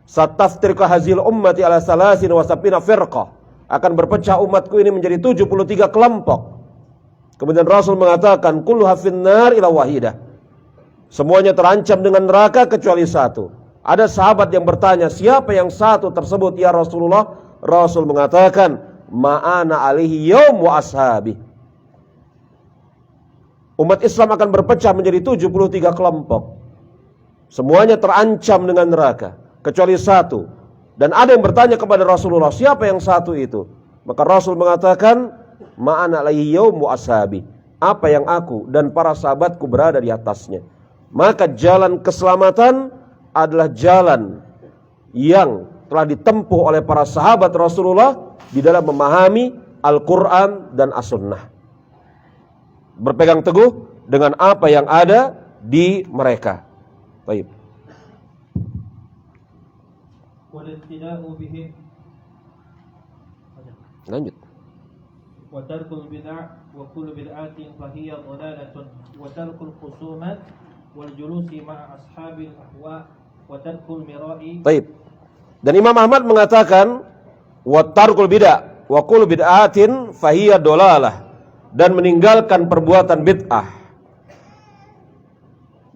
"Sataftirqa hazil ummati ala salasin wa sab'ina firqah." Akan berpecah umatku ini menjadi 73 kelompok. Kemudian Rasul mengatakan, "Kulluha finnar ila wahidah." Semuanya terancam dengan neraka kecuali satu. Ada sahabat yang bertanya, siapa yang satu tersebut ya Rasulullah? Rasul mengatakan, "Ma'ana alaihi yaum wa ashabi." Umat Islam akan berpecah menjadi 73 kelompok. Semuanya terancam dengan neraka kecuali satu. Dan ada yang bertanya kepada Rasulullah, siapa yang satu itu? Maka Rasul mengatakan, "Ma'ana alaihi yaum wa ashabi." Apa yang aku dan para sahabatku berada di atasnya. Maka jalan keselamatan adalah jalan yang telah ditempuh oleh para sahabat Rasulullah di dalam memahami Al-Quran dan As-Sunnah. Berpegang teguh dengan apa yang ada di mereka. Baik. Lanjut. Wa tarkul bid'ah wa kullu bid'atin fahiya dhalalatun wa tarkul khusumat wal julusi ma'a ashabil ahwa wa tarkul mira'i. Baik. Dan Imam Ahmad mengatakan wa tarkul bid'ah wa kullu bid'atin fahiya dhalalah, dan meninggalkan perbuatan bid'ah.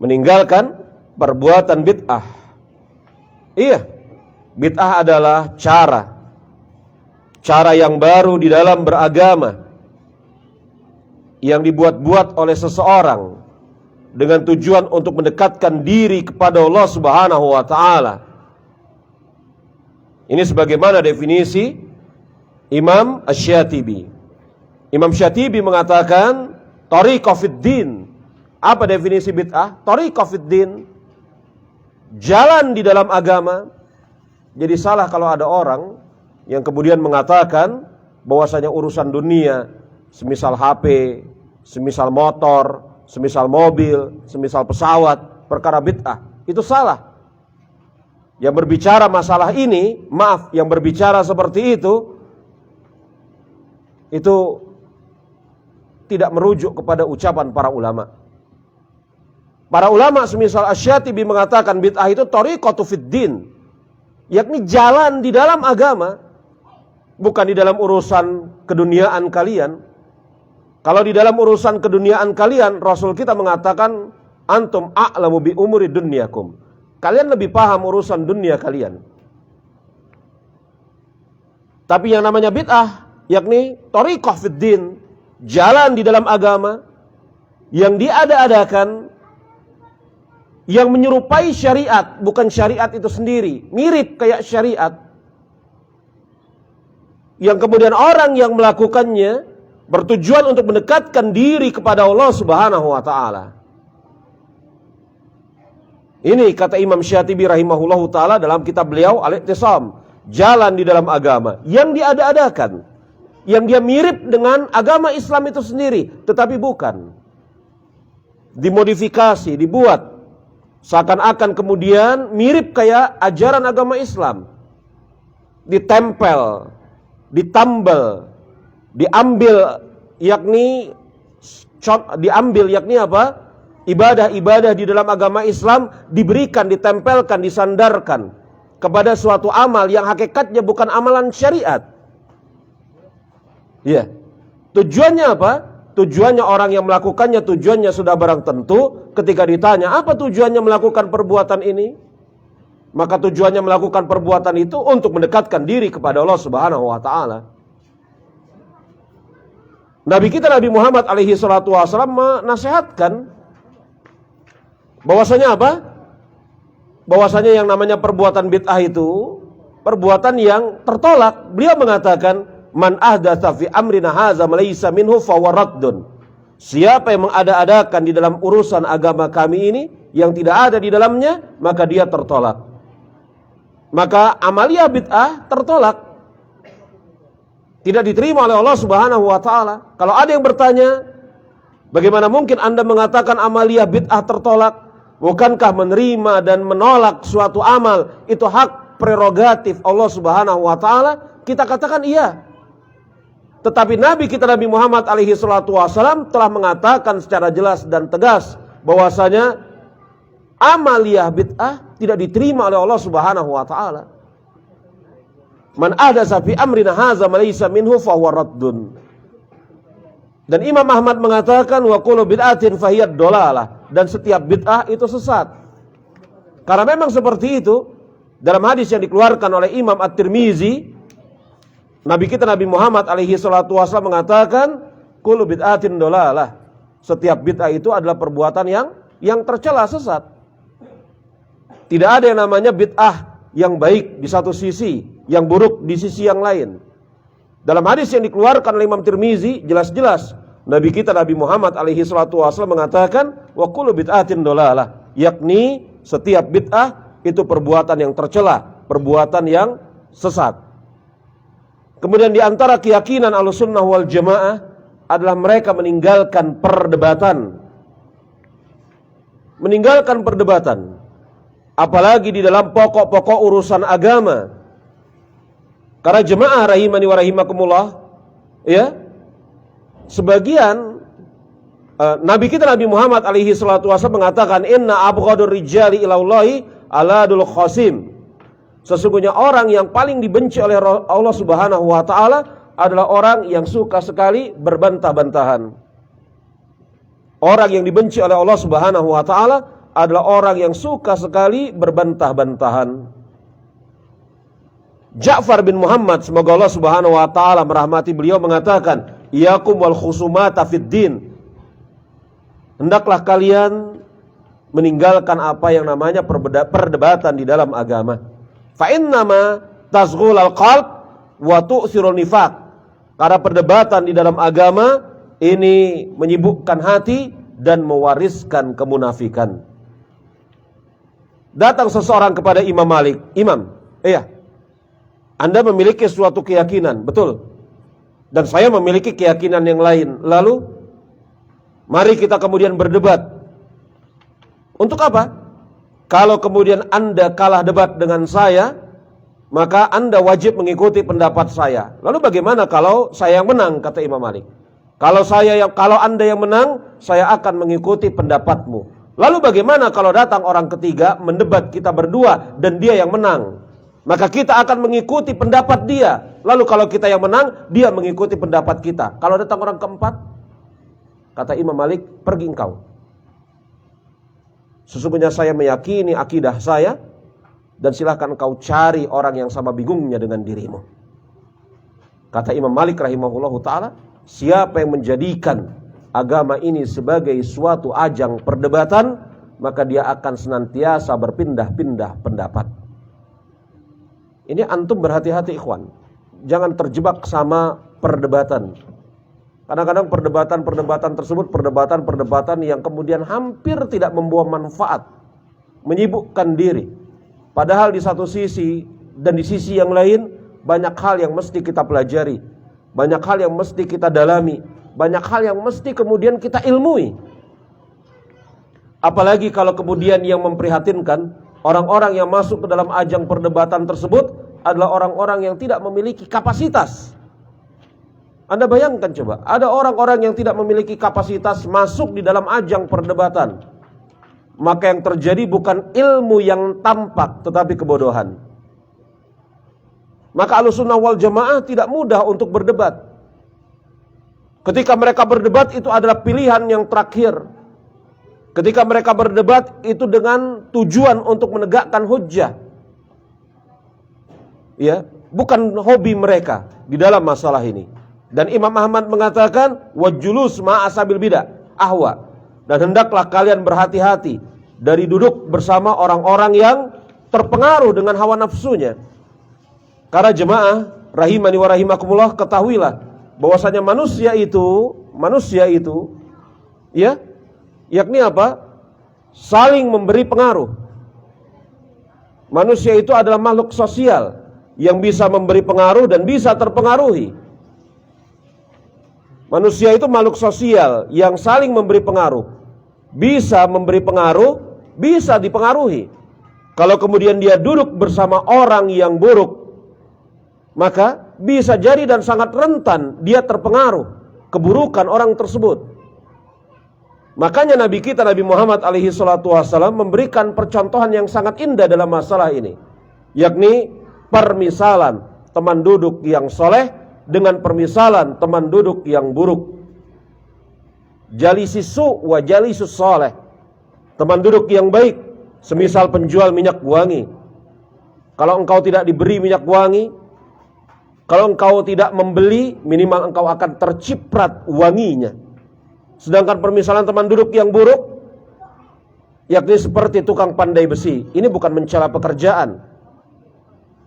Meninggalkan perbuatan bid'ah. Iya. Bid'ah adalah cara yang baru di dalam beragama, yang dibuat-buat oleh seseorang dengan tujuan untuk mendekatkan diri kepada Allah Subhanahu wa taala. Ini sebagaimana definisi Imam Asy-Syatibi. Imam Syatibi mengatakan thariqah fid din. Apa definisi bid'ah? Thariqah fid din, jalan di dalam agama. Jadi salah kalau ada orang yang kemudian mengatakan bahwasanya urusan dunia, semisal HP, semisal motor, semisal mobil, semisal pesawat, perkara bid'ah. Itu salah. Yang berbicara masalah ini, yang berbicara seperti itu tidak merujuk kepada ucapan para ulama. Para ulama semisal Asy-Syatibi mengatakan bid'ah itu thariqatu fid din, yakni jalan di dalam agama, bukan di dalam urusan keduniaan kalian. Kalau di dalam urusan keduniaan kalian, Rasul kita mengatakan, antum a'lamu bi umuri dunyakum. Kalian lebih paham urusan dunia kalian. Tapi yang namanya bid'ah, yakni thariqah fid din, jalan di dalam agama yang diada-adakan, yang menyerupai syariat, bukan syariat itu sendiri, mirip kayak syariat, yang kemudian orang yang melakukannya bertujuan untuk mendekatkan diri kepada Allah Subhanahu wa taala. Ini kata Imam Syatibi rahimahullahu taala dalam kitab beliau Al-I'tisam, jalan di dalam agama yang diada-adakan, yang dia mirip dengan agama Islam itu sendiri, tetapi bukan. Dimodifikasi, dibuat seakan-akan kemudian mirip kayak ajaran agama Islam. Ditempel, ditambal, diambil yakni apa? Ibadah-ibadah di dalam agama Islam diberikan, ditempelkan, disandarkan kepada suatu amal yang hakikatnya bukan amalan syariat. Ya. Tujuannya apa? Tujuannya orang yang melakukannya, tujuannya sudah barang tentu. Ketika ditanya, apa tujuannya melakukan perbuatan ini? Maka tujuannya melakukan perbuatan itu untuk mendekatkan diri kepada Allah Subhanahu wa taala. Nabi kita Nabi Muhammad alaihi salatu wasallam menasihatkan bahwasanya apa? Bahwasanya yang namanya perbuatan bid'ah itu perbuatan yang tertolak. Beliau mengatakan, man ahdatsa fi amrina hadza ma laysa minhu fa huwa raddun. Siapa yang mengada-adakan di dalam urusan agama kami ini yang tidak ada di dalamnya, maka dia tertolak. Maka amalia bid'ah tertolak, tidak diterima oleh Allah Subhanahu wa taala. Kalau ada yang bertanya, bagaimana mungkin Anda mengatakan amalia bid'ah tertolak? Bukankah menerima dan menolak suatu amal itu hak prerogatif Allah Subhanahu wa taala? Kita katakan iya. Tetapi Nabi kita Nabi Muhammad alaihi salatu wasallam telah mengatakan secara jelas dan tegas bahwasanya amaliyah bid'ah tidak diterima oleh Allah Subhanahu wa taala. Man ahdatsa fi amrina hadza ma laysa minhu fa huwa raddun. Dan Imam Ahmad mengatakan wa kullu bid'atin fahiyad dolalah, dan setiap bid'ah itu sesat. Karena memang seperti itu dalam hadis yang dikeluarkan oleh Imam At-Tirmizi, Nabi kita Nabi Muhammad alaihi salatu wasallam mengatakan kullu bid'atin dolalah. Setiap bid'ah itu adalah perbuatan yang tercela, sesat. Tidak ada yang namanya bid'ah yang baik di satu sisi, yang buruk di sisi yang lain. Dalam hadis yang dikeluarkan oleh Imam Tirmizi jelas-jelas Nabi kita Nabi Muhammad alaihi salatu wasallam mengatakan wa kullu bid'atin dolalah, yakni setiap bid'ah itu perbuatan yang tercela, perbuatan yang sesat. Kemudian di antara keyakinan Ahlussunnah wal Jamaah adalah mereka meninggalkan perdebatan. Meninggalkan perdebatan, apalagi di dalam pokok-pokok urusan agama. Karena jemaah rahimani wa rahimakumullah, ya, sebagian Nabi kita Nabi Muhammad alaihi salatu wasallam mengatakan inna abghadur rijali ilallahi aladul khasim. Sesungguhnya orang yang paling dibenci oleh Allah Subhanahu wa taala adalah orang yang suka sekali berbantah-bantahan. Orang yang dibenci oleh Allah Subhanahu wa taala adalah orang yang suka sekali berbantah-bantahan. Ja'far bin Muhammad, semoga Allah Subhanahu wa taala merahmati beliau, mengatakan, "Iyakum wal khusumata fid din." Hendaklah kalian meninggalkan apa yang namanya perdebatan di dalam agama. Fa innama tazghul al-qalb wa tu'thirul nifaq. Karena perdebatan di dalam agama ini menyibukkan hati dan mewariskan kemunafikan. Datang seseorang kepada Imam Malik, "Imam, Anda memiliki suatu keyakinan, betul? Dan saya memiliki keyakinan yang lain. Lalu, mari kita kemudian berdebat. Untuk apa? Kalau kemudian Anda kalah debat dengan saya, maka Anda wajib mengikuti pendapat saya. Lalu bagaimana kalau saya yang menang?" kata Imam Malik. Kalau Anda yang menang, saya akan mengikuti pendapatmu. Lalu bagaimana kalau datang orang ketiga mendebat kita berdua dan dia yang menang? Maka kita akan mengikuti pendapat dia. Lalu kalau kita yang menang, dia mengikuti pendapat kita. Kalau datang orang keempat, kata Imam Malik, "Pergi engkau. Sesungguhnya saya meyakini akidah saya, dan silahkan engkau cari orang yang sama bingungnya dengan dirimu." Kata Imam Malik rahimahullahu ta'ala, siapa yang menjadikan agama ini sebagai suatu ajang perdebatan, maka dia akan senantiasa berpindah-pindah pendapat. Ini antum berhati-hati ikhwan, jangan terjebak sama perdebatan. Kadang-kadang perdebatan tersebut perdebatan yang kemudian hampir tidak membawa manfaat, menyibukkan diri. Padahal di satu sisi dan di sisi yang lain banyak hal yang mesti kita pelajari, banyak hal yang mesti kita dalami, banyak hal yang mesti kemudian kita ilmui. Apalagi kalau kemudian yang memprihatinkan, orang-orang yang masuk ke dalam ajang perdebatan tersebut adalah orang-orang yang tidak memiliki kapasitas. Anda bayangkan coba, ada orang-orang yang tidak memiliki kapasitas masuk di dalam ajang perdebatan. Maka yang terjadi bukan ilmu yang tampak, tetapi kebodohan. Maka Ahlussunnah wal Jamaah tidak mudah untuk berdebat. Ketika mereka berdebat itu adalah pilihan yang terakhir. Ketika mereka berdebat itu dengan tujuan untuk menegakkan hujjah. Ya, bukan hobi mereka di dalam masalah ini. Dan Imam Ahmad mengatakan wajulus ma'asabil bidah ahwa, dan hendaklah kalian berhati-hati dari duduk bersama orang-orang yang terpengaruh dengan hawa nafsunya. Karena jemaah rahimani wa rahimakumullah, ketahuilah bahwasanya manusia itu Ya, yakni apa? Saling memberi pengaruh. Manusia itu adalah makhluk sosial yang bisa memberi pengaruh dan bisa terpengaruhi. Manusia itu makhluk sosial yang saling memberi pengaruh. Bisa memberi pengaruh, bisa dipengaruhi. Kalau kemudian dia duduk bersama orang yang buruk, maka bisa jadi dan sangat rentan dia terpengaruh keburukan orang tersebut. Makanya Nabi kita Nabi Muhammad alaihi salatu wassalam memberikan percontohan yang sangat indah dalam masalah ini, yakni permisalan teman duduk yang soleh dengan permisalan teman duduk yang buruk. Jalisis su wa jalisus soleh. Teman duduk yang baik semisal penjual minyak wangi. Kalau engkau tidak diberi minyak wangi, kalau engkau tidak membeli, minimal engkau akan terciprat wanginya. Sedangkan permisalan teman duduk yang buruk, yakni seperti tukang pandai besi. Ini bukan mencela pekerjaan.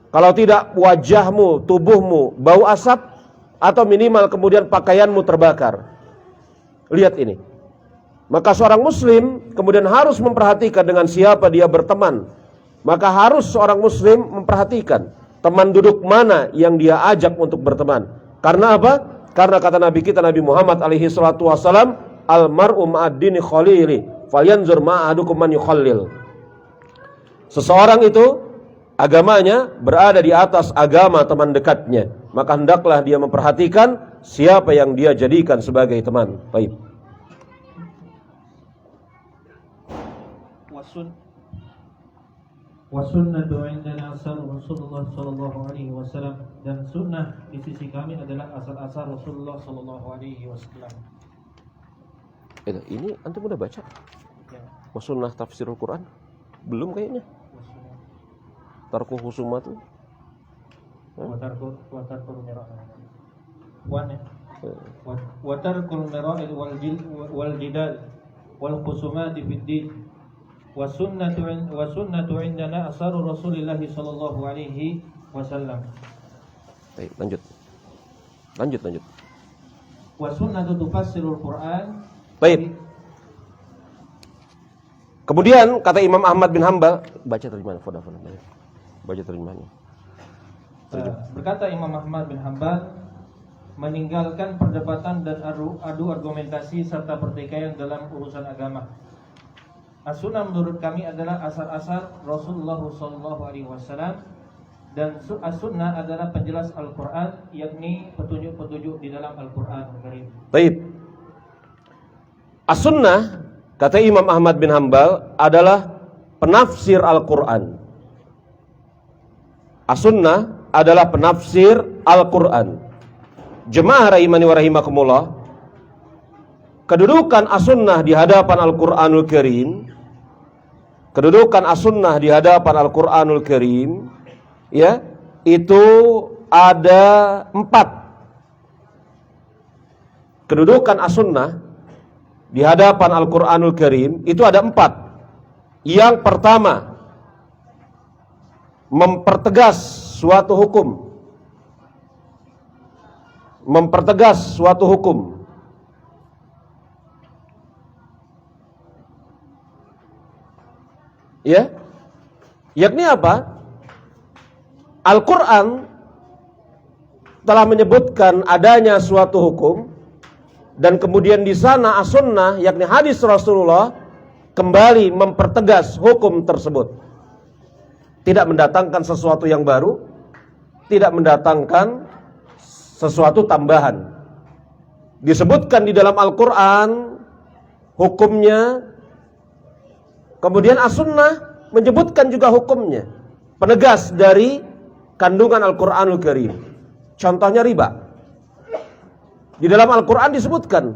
Kalau tidak, wajahmu, tubuhmu bau asap, atau minimal kemudian pakaianmu terbakar. Lihat ini. Maka seorang muslim kemudian harus memperhatikan dengan siapa dia berteman. Maka harus seorang muslim memperhatikan teman duduk mana yang dia ajak untuk berteman. Karena apa? Karena kata Nabi kita Nabi Muhammad alaihi salatu wassalam, almar'u ma'ad-dini khalili, falyanzur ma'ahadukum man yukhallil. Seseorang itu agamanya berada di atas agama teman dekatnya, maka hendaklah dia memperhatikan siapa yang dia jadikan sebagai teman. Baik. Wasunnatu indana asar Rasulullah sallallahu alaihi wasallam, dan sunnah di sisi kami adalah asar-asar Rasulullah sallallahu alaihi wasallam. Ini antum udah baca? Ya. Wasunnah tafsirul Quran? Belum kayaknya. Tarku husumatu. Watarkul mira'i. Watarkul mira'i wal jidal wal khusumati fid din. Wasunnatu indana asaru Rasulillah sallallahu alaihi wasallam. Baik, lanjut. Wasunnatu tufassirul Quran. Baik. Kemudian kata Imam Ahmad bin Hanbal, baca terjemahan. Baca terjemahannya. Berkata Imam Ahmad bin Hanbal, meninggalkan perdebatan dan adu argumentasi serta pertikaian dalam urusan agama. As-sunnah menurut kami adalah asar-asar Rasulullah SAW, dan as-sunnah adalah penjelas Al-Quran, yakni petunjuk-petunjuk di dalam Al-Quran Karim. Baik. As-sunnah, kata Imam Ahmad bin Hanbal, adalah penafsir Al-Quran. As-sunnah adalah penafsir Al-Quran. Jemaah rahimani wa rahimakumullah, kedudukan as-sunnah di hadapan Al-Quranul Karim, kedudukan as-sunnah di hadapan Al-Quranul Karim, ya, itu ada 4. Kedudukan as-sunnah di hadapan Al-Quranul Karim itu ada 4. Yang pertama, mempertegas suatu hukum. Mempertegas suatu hukum. Ya, yakni apa? Al-Quran telah menyebutkan adanya suatu hukum, dan kemudian di sana as-sunnah, yakni hadis Rasulullah, kembali mempertegas hukum tersebut. Tidak mendatangkan sesuatu yang baru, tidak mendatangkan sesuatu tambahan. Disebutkan di dalam Al-Quran hukumnya, kemudian as-sunnah menyebutkan juga hukumnya, penegas dari kandungan Al-Quranul Karim. Contohnya riba. Di dalam Al-Quran disebutkan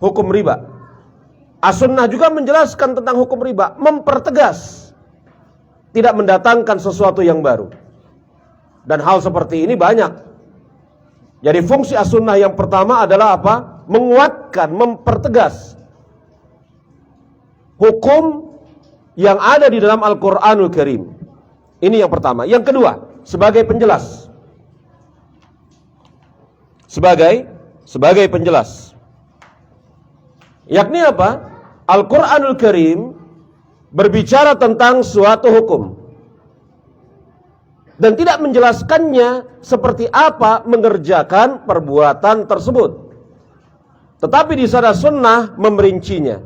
hukum riba. As-sunnah juga menjelaskan tentang hukum riba, mempertegas, tidak mendatangkan sesuatu yang baru. Dan hal seperti ini banyak. Jadi fungsi as-sunnah yang pertama adalah apa? Menguatkan, mempertegas hukum yang ada di dalam Al-Quranul Karim. Ini yang pertama. Yang kedua, sebagai penjelas. Sebagai penjelas. Yakni apa? Al-Quranul Karim berbicara tentang suatu hukum dan tidak menjelaskannya seperti apa mengerjakan perbuatan tersebut. Tetapi di sana sunnah memerincinya.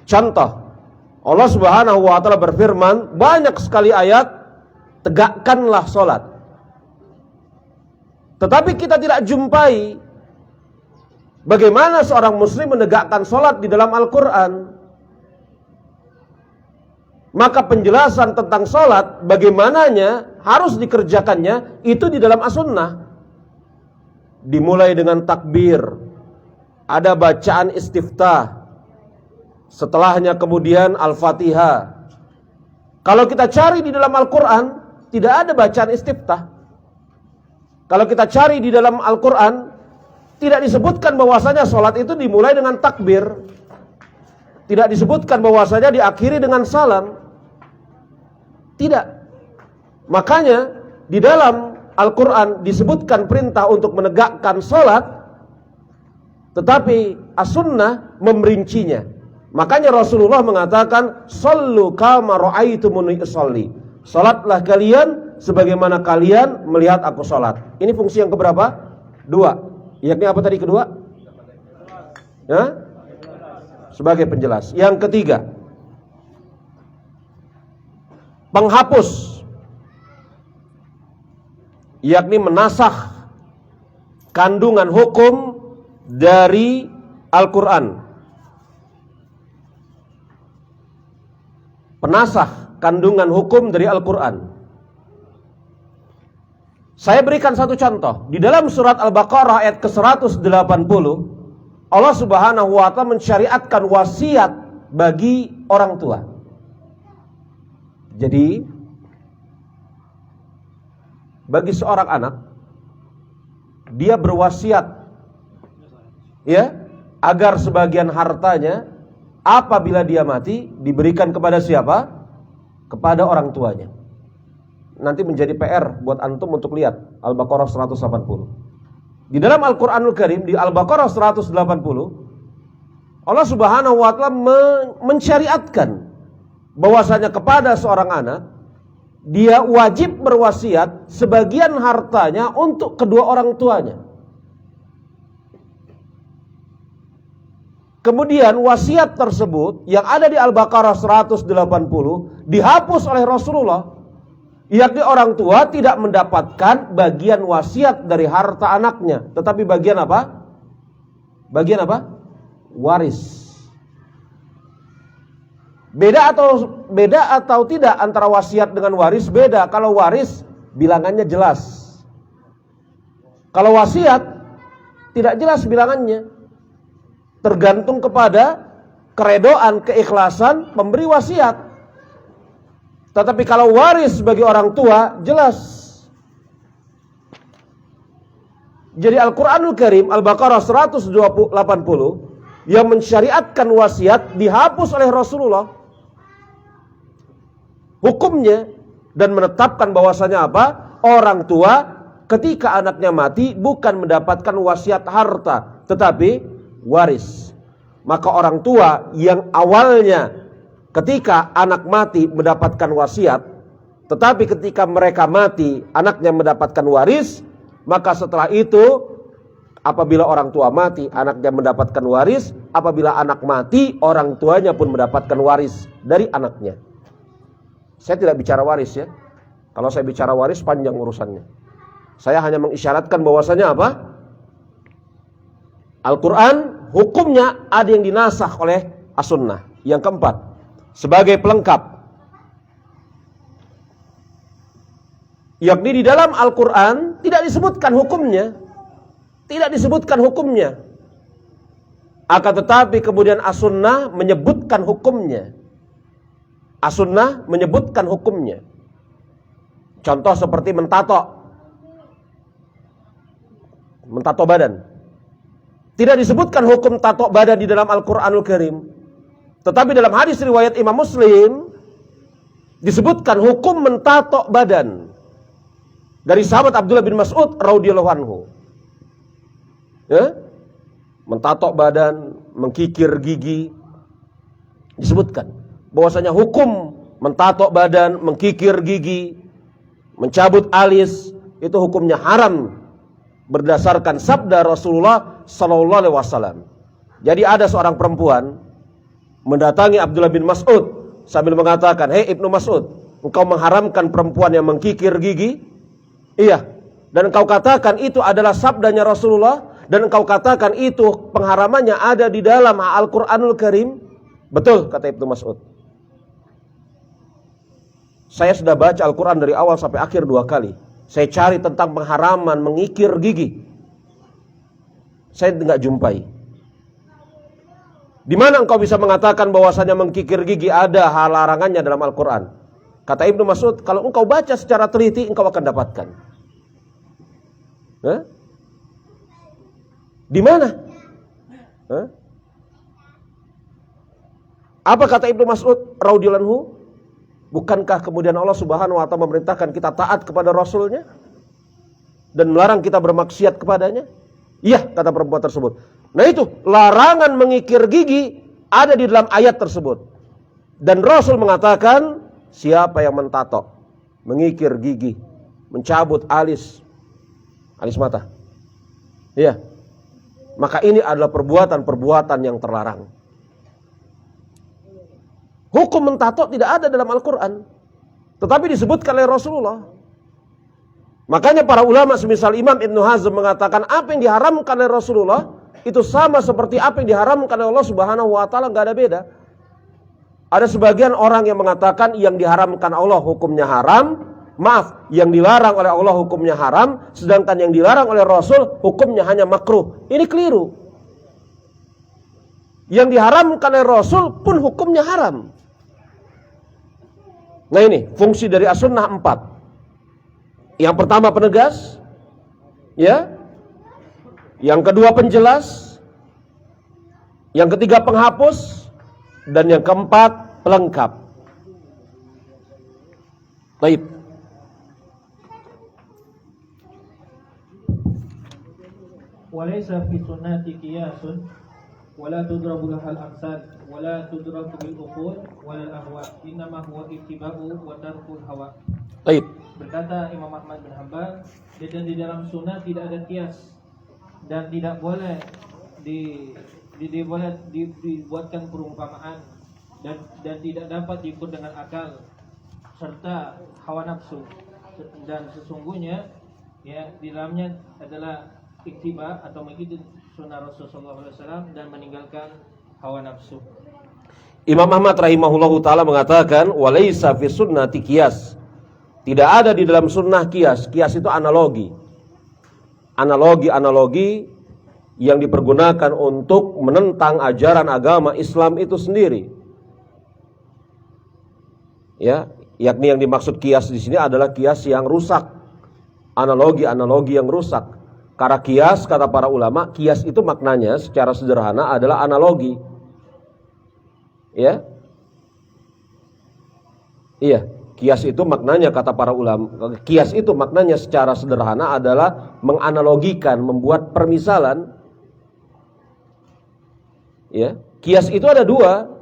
Contoh, Allah Subhanahu wa taala berfirman, banyak sekali ayat, tegakkanlah sholat. Tetapi kita tidak jumpai bagaimana seorang muslim menegakkan sholat di dalam Al-Quran. Maka penjelasan tentang sholat, bagaimananya harus dikerjakannya, itu di dalam as-sunnah. Dimulai dengan takbir, ada bacaan istiftah, setelahnya kemudian Al-Fatihah. Kalau kita cari di dalam Al-Quran, tidak ada bacaan istiftah. Kalau kita cari di dalam Al-Quran, tidak disebutkan bahwasanya sholat itu dimulai dengan takbir. Tidak disebutkan bahwasanya diakhiri dengan salam. Tidak. Makanya di dalam Al-Quran disebutkan perintah untuk menegakkan sholat, tetapi as-sunnah memerincinya. Makanya Rasulullah mengatakan, "Shallu kama ra'aitumuni usolli." Salatlah kalian sebagaimana kalian melihat aku salat. Ini fungsi yang keberapa? 2. Yakni apa tadi kedua? Ya? Sebagai penjelas. Yang ketiga, penghapus, yakni menasakh kandungan hukum dari Al-Quran. Penasakh kandungan hukum dari Al-Quran. Saya berikan satu contoh. Di dalam surat Al-Baqarah ayat ke-180, Allah Subhanahu wa ta'ala mensyariatkan wasiat bagi orang tua. Jadi bagi seorang anak, dia berwasiat, ya, agar sebagian hartanya apabila dia mati diberikan kepada siapa? Kepada orang tuanya. Nanti menjadi PR buat antum untuk lihat Al-Baqarah 180. Di dalam Al-Qur'anul Karim di Al-Baqarah 180, Allah Subhanahu wa ta'ala mensyariatkan bahwasanya kepada seorang anak dia wajib berwasiat sebagian hartanya untuk kedua orang tuanya. Kemudian wasiat tersebut yang ada di Al-Baqarah 180 dihapus oleh Rasulullah. Yakni orang tua tidak mendapatkan bagian wasiat dari harta anaknya, tetapi bagian apa? Bagian apa? Waris. Beda atau tidak antara wasiat dengan waris? Beda. Kalau waris bilangannya jelas. Kalau wasiat tidak jelas bilangannya. Tergantung kepada keredoan, keikhlasan pemberi wasiat. Tetapi kalau waris bagi orang tua jelas. Jadi Al-Qur'anul Karim Al-Baqarah 180 yang mensyariatkan wasiat dihapus oleh Rasulullah hukumnya dan menetapkan bahwasanya apa? Orang tua ketika anaknya mati bukan mendapatkan wasiat harta, tetapi waris. Maka orang tua yang awalnya ketika anak mati mendapatkan wasiat, tetapi ketika mereka mati anaknya mendapatkan waris, maka setelah itu apabila orang tua mati anaknya mendapatkan waris, apabila anak mati orang tuanya pun mendapatkan waris dari anaknya. Saya tidak bicara waris ya. Kalau saya bicara waris panjang urusannya. Saya hanya mengisyaratkan bahwasanya apa? Al-Quran hukumnya ada yang dinasakh oleh as-sunnah. Yang keempat, sebagai pelengkap, yakni di dalam Al-Quran tidak disebutkan hukumnya. Tidak disebutkan hukumnya. Akan tetapi kemudian as-sunnah menyebutkan hukumnya. As-sunnah menyebutkan hukumnya. Contoh seperti mentato badan. Tidak disebutkan hukum tato badan di dalam Al-Quranul Karim. Tetapi dalam hadis riwayat Imam Muslim disebutkan hukum mentato badan dari sahabat Abdullah bin Mas'ud radhiyallahu anhu. Ya? Mentato badan mengkikir gigi. Disebutkan bahwasanya hukum mentato badan, mengkikir gigi, mencabut alis itu hukumnya haram berdasarkan sabda Rasulullah sallallahu alaihi wasallam. Jadi ada seorang perempuan mendatangi Abdullah bin Mas'ud sambil mengatakan, "Hei Ibnu Mas'ud, engkau mengharamkan perempuan yang mengkikir gigi?" "Iya." "Dan engkau katakan itu adalah sabdanya Rasulullah, dan engkau katakan itu pengharamannya ada di dalam Al-Qur'anul Karim?" "Betul," kata Ibnu Mas'ud. "Saya sudah baca Al-Quran dari awal sampai akhir 2 kali. Saya cari tentang pengharaman mengikir gigi. Saya tidak jumpai. Di mana engkau bisa mengatakan bahwasanya mengkikir gigi ada hal larangannya dalam Al-Quran?" Kata Ibnu Mas'ud, "Kalau engkau baca secara teliti, engkau akan dapatkan." Hah? Di mana? Hah? Apa kata Ibnu Mas'ud radhiyallahu anhu? Bukankah kemudian Allah Subhanahu wa taala memerintahkan kita taat kepada Rasulnya dan melarang kita bermaksiat kepadanya? Iya, kata perempuan tersebut. Nah itu, larangan mengikir gigi ada di dalam ayat tersebut. Dan Rasul mengatakan, siapa yang mentato, mengikir gigi, mencabut alis mata, iya, maka ini adalah perbuatan-perbuatan yang terlarang. Hukum mentato tidak ada dalam Al-Quran, tetapi disebutkan oleh Rasulullah. Makanya para ulama semisal Imam Ibnu Hazm mengatakan apa yang diharamkan oleh Rasulullah itu sama seperti apa yang diharamkan oleh Allah Subhanahu wa taala, enggak ada beda. Ada sebagian orang yang mengatakan yang diharamkan Allah hukumnya haram, yang dilarang oleh Allah hukumnya haram, sedangkan yang dilarang oleh Rasul hukumnya hanya makruh. Ini keliru. Yang diharamkan oleh Rasul pun hukumnya haram. Nah ini fungsi dari as-sunnah 4. Yang pertama penegas, ya. Yang kedua penjelas, yang ketiga penghapus, dan yang keempat pelengkap. Baik. Walaysa fi sunnati qiyasun wala tudrabu lahal amsal wala tudrabu bil uqul wala ahwa innama huwa ittiba'u wa tarkul hawa. Baik. Berkata Imam Ahmad bin Hanbal, dan di dalam sunnah tidak ada kias dan tidak boleh dibuatkan perumpamaan dan tidak dapat diukur dengan akal serta hawa nafsu, dan sesungguhnya ya di dalamnya adalah ittiba atau mengikuti sunnah Rasulullah SAW dan meninggalkan hawa nafsu. Imam Ahmad rahimahullahu taala mengatakan walaisa fi sunnati qiyas. Tidak ada di dalam sunnah qiyas. Qiyas itu analogi. Analogi yang dipergunakan untuk menentang ajaran agama Islam itu sendiri. Ya, yakni yang dimaksud qiyas di sini adalah qiyas yang rusak. Analogi yang rusak. Karena qiyas, kata para ulama, qiyas itu maknanya secara sederhana adalah analogi. Ya. Iya, qiyas itu maknanya kata para ulama, qiyas itu maknanya secara sederhana adalah menganalogikan, membuat permisalan. Ya, qiyas itu ada 2.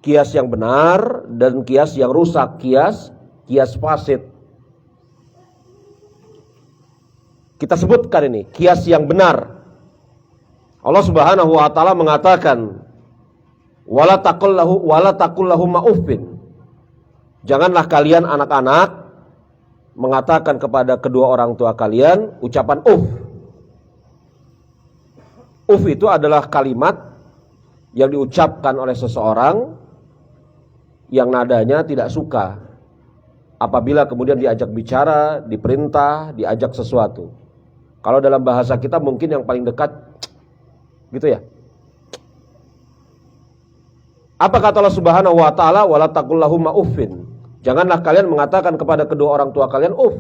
Qiyas yang benar dan qiyas yang rusak, qiyas fasid. Kita sebutkan ini, qiyas yang benar. Allah Subhanahu wa taala mengatakan, "Wala taqul lahum ma'uffin." Janganlah kalian anak-anak mengatakan kepada kedua orang tua kalian ucapan uff. Uff itu adalah kalimat yang diucapkan oleh seseorang yang nadanya tidak suka apabila kemudian diajak bicara, diperintah, diajak sesuatu. Kalau dalam bahasa kita mungkin yang paling dekat gitu ya. Apa kata Allah Subhanahu wa taala, wala taqul lahum ma'uffin. Janganlah kalian mengatakan kepada kedua orang tua kalian uff.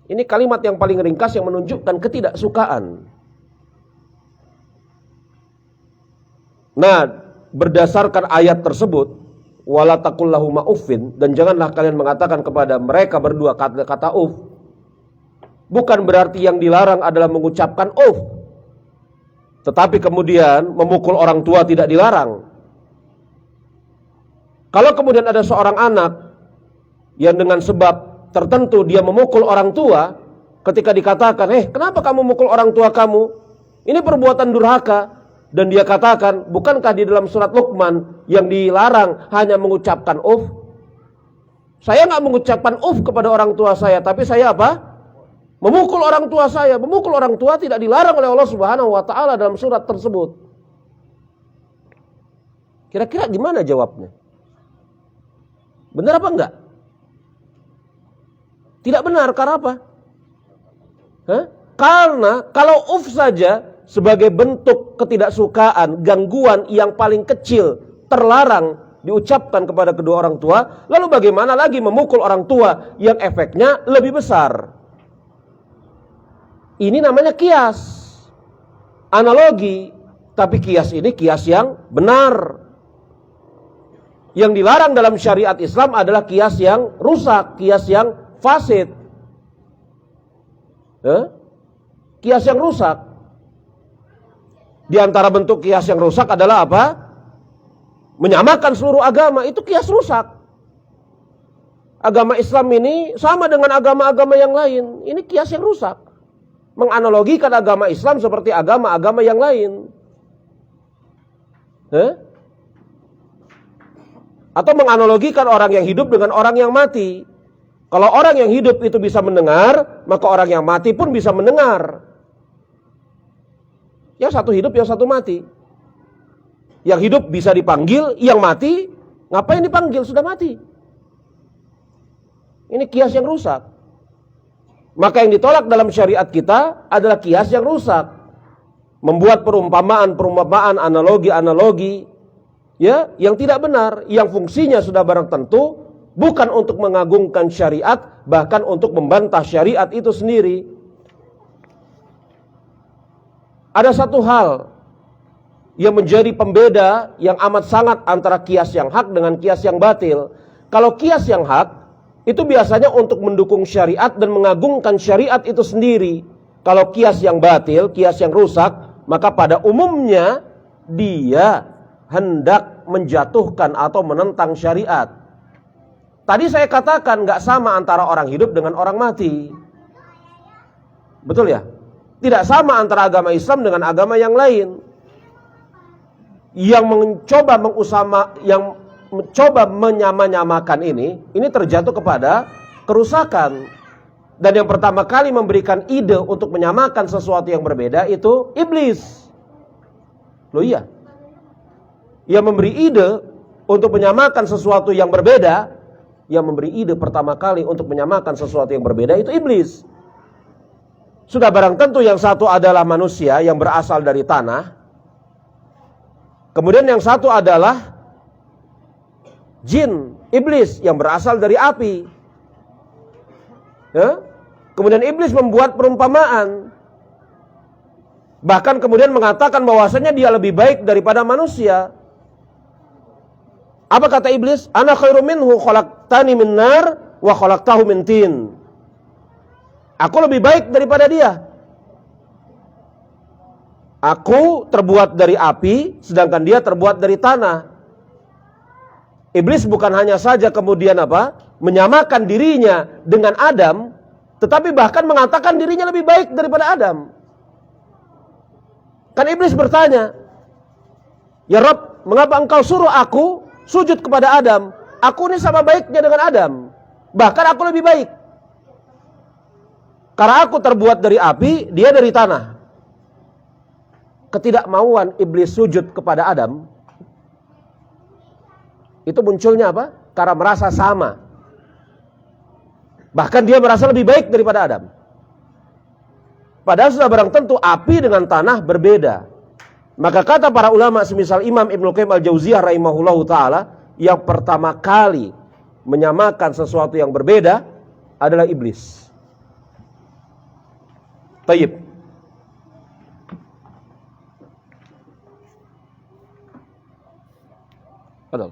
Ini kalimat yang paling ringkas yang menunjukkan ketidaksukaan. Nah, berdasarkan ayat tersebut, wala taqul lahum ma'uffin, dan janganlah kalian mengatakan kepada mereka berdua kata uff. Bukan berarti yang dilarang adalah mengucapkan uff. tetapi kemudian memukul orang tua tidak dilarang. Kalau kemudian ada seorang anak yang dengan sebab tertentu dia memukul orang tua, ketika dikatakan, kenapa kamu memukul orang tua kamu? Ini perbuatan durhaka. Dan dia katakan, bukankah di dalam surat Luqman yang dilarang hanya mengucapkan uf? Saya nggak mengucapkan uf kepada orang tua saya, tapi saya apa? Memukul orang tua saya. Memukul orang tua tidak dilarang oleh Allah Subhanahu wa taala dalam surat tersebut. Kira-kira gimana jawabnya? Benar apa enggak? Tidak benar, karena apa? Karena kalau uf saja sebagai bentuk ketidaksukaan, gangguan yang paling kecil, terlarang diucapkan kepada kedua orang tua, lalu bagaimana lagi memukul orang tua yang efeknya lebih besar? Ini namanya kias, analogi, tapi kias ini kias yang benar. Yang dilarang dalam syariat Islam adalah kias yang rusak, kias yang fasid. Kias yang rusak. Di antara bentuk kias yang rusak adalah apa? Menyamakan seluruh agama, itu kias rusak. Agama Islam ini sama dengan agama-agama yang lain. Ini kias yang rusak. Menganalogikan agama Islam seperti agama-agama yang lain. Atau menganalogikan orang yang hidup dengan orang yang mati. Kalau orang yang hidup itu bisa mendengar, maka orang yang mati pun bisa mendengar. Yang satu hidup, yang satu mati. Yang hidup bisa dipanggil, yang mati ngapain dipanggil, sudah mati. Ini kias yang rusak. Maka yang ditolak dalam syariat kita adalah kias yang rusak. Membuat perumpamaan, analogi-analogi yang tidak benar, yang fungsinya sudah barang tentu bukan untuk mengagungkan syariat, bahkan untuk membantah syariat itu sendiri. Ada satu hal yang menjadi pembeda yang amat sangat antara kias yang hak dengan kias yang batil. Kalau kias yang hak, itu biasanya untuk mendukung syariat dan mengagungkan syariat itu sendiri. Kalau kias yang batil, kias yang rusak, maka pada umumnya dia hendak menjatuhkan atau menentang syariat. Tadi saya katakan gak sama antara orang hidup dengan orang mati. Betul ya? Tidak sama antara agama Islam dengan agama yang lain. Yang mencoba menyamakan ini terjatuh kepada kerusakan. Dan yang pertama kali memberikan ide untuk menyamakan sesuatu yang berbeda itu iblis. Loh iya. Yang memberi ide untuk menyamakan sesuatu yang berbeda, yang memberi ide pertama kali untuk menyamakan sesuatu yang berbeda itu iblis. Sudah barang tentu yang satu adalah manusia yang berasal dari tanah. Kemudian yang satu adalah jin, iblis yang berasal dari api. Kemudian iblis membuat perumpamaan. Bahkan kemudian mengatakan bahwasanya dia lebih baik daripada manusia. Apa kata iblis? Ana khairum minhu khalaqtani min nar wa khalaqtahu min tin. Aku lebih baik daripada dia. Aku terbuat dari api, sedangkan dia terbuat dari tanah. Iblis bukan hanya saja kemudian menyamakan dirinya dengan Adam, tetapi bahkan mengatakan dirinya lebih baik daripada Adam. Kan iblis bertanya, ya Rabb, mengapa engkau suruh aku sujud kepada Adam? Aku ini sama baiknya dengan Adam, bahkan aku lebih baik. Karena aku terbuat dari api, dia dari tanah. Ketidakmauan iblis sujud kepada Adam, itu munculnya apa? Karena merasa sama. Bahkan dia merasa lebih baik daripada Adam. Padahal sudah barang tentu api dengan tanah berbeda. Maka kata para ulama semisal Imam Ibnu Qayyim Al-Jauziyah rahimahullahu ta'ala, yang pertama kali menyamakan sesuatu yang berbeda adalah iblis. Tayyib. Adal.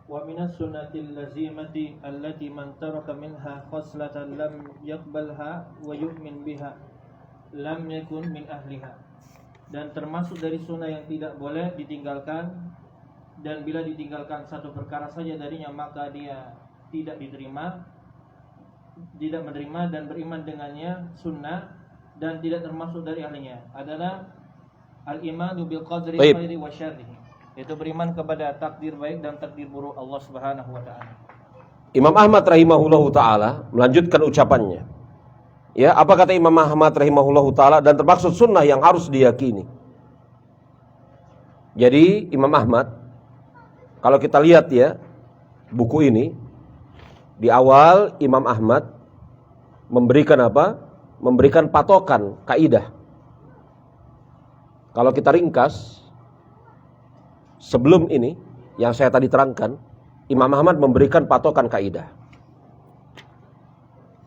Wa minas sunnah sunnati allazimati allati man taraka minha khaslatan lam yaqbalha wa yu'min biha lam yakun min ahliha. Dan termasuk dari sunnah yang tidak boleh ditinggalkan, dan bila ditinggalkan satu perkara saja darinya maka dia tidak menerima dan beriman dengannya sunnah dan tidak termasuk dari ahlinya adalah al-imanu bil qadri khairi wa syarrihi, yaitu beriman kepada takdir baik dan takdir buruk Allah Subhanahu wa taala. Imam Ahmad rahimahullahu taala melanjutkan ucapannya. Ya, apa kata Imam Ahmad rahimahullahu taala, dan termaksud sunnah yang harus diyakini. Jadi Imam Ahmad, kalau kita lihat ya buku ini, di awal Imam Ahmad memberikan apa? Memberikan patokan kaidah. Kalau kita ringkas, sebelum ini yang saya tadi terangkan, Imam Ahmad memberikan patokan kaidah.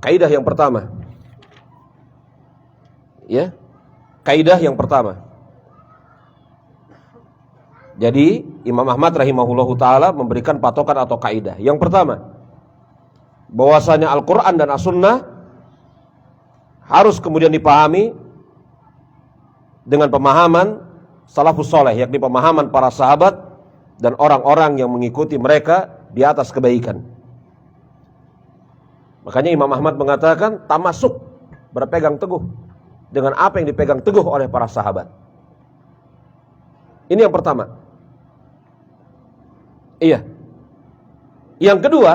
Kaidah yang pertama, ya, kaidah yang pertama. Jadi Imam Ahmad rahimahullahu taala memberikan patokan atau kaidah. Yang pertama, bahwasanya Al-Quran dan As-Sunnah harus kemudian dipahami dengan pemahaman salafus soleh, yakni pemahaman para sahabat dan orang-orang yang mengikuti mereka di atas kebaikan. Makanya Imam Ahmad mengatakan tamasuk, berpegang teguh dengan apa yang dipegang teguh oleh para sahabat. Ini yang pertama. Iya. Yang kedua,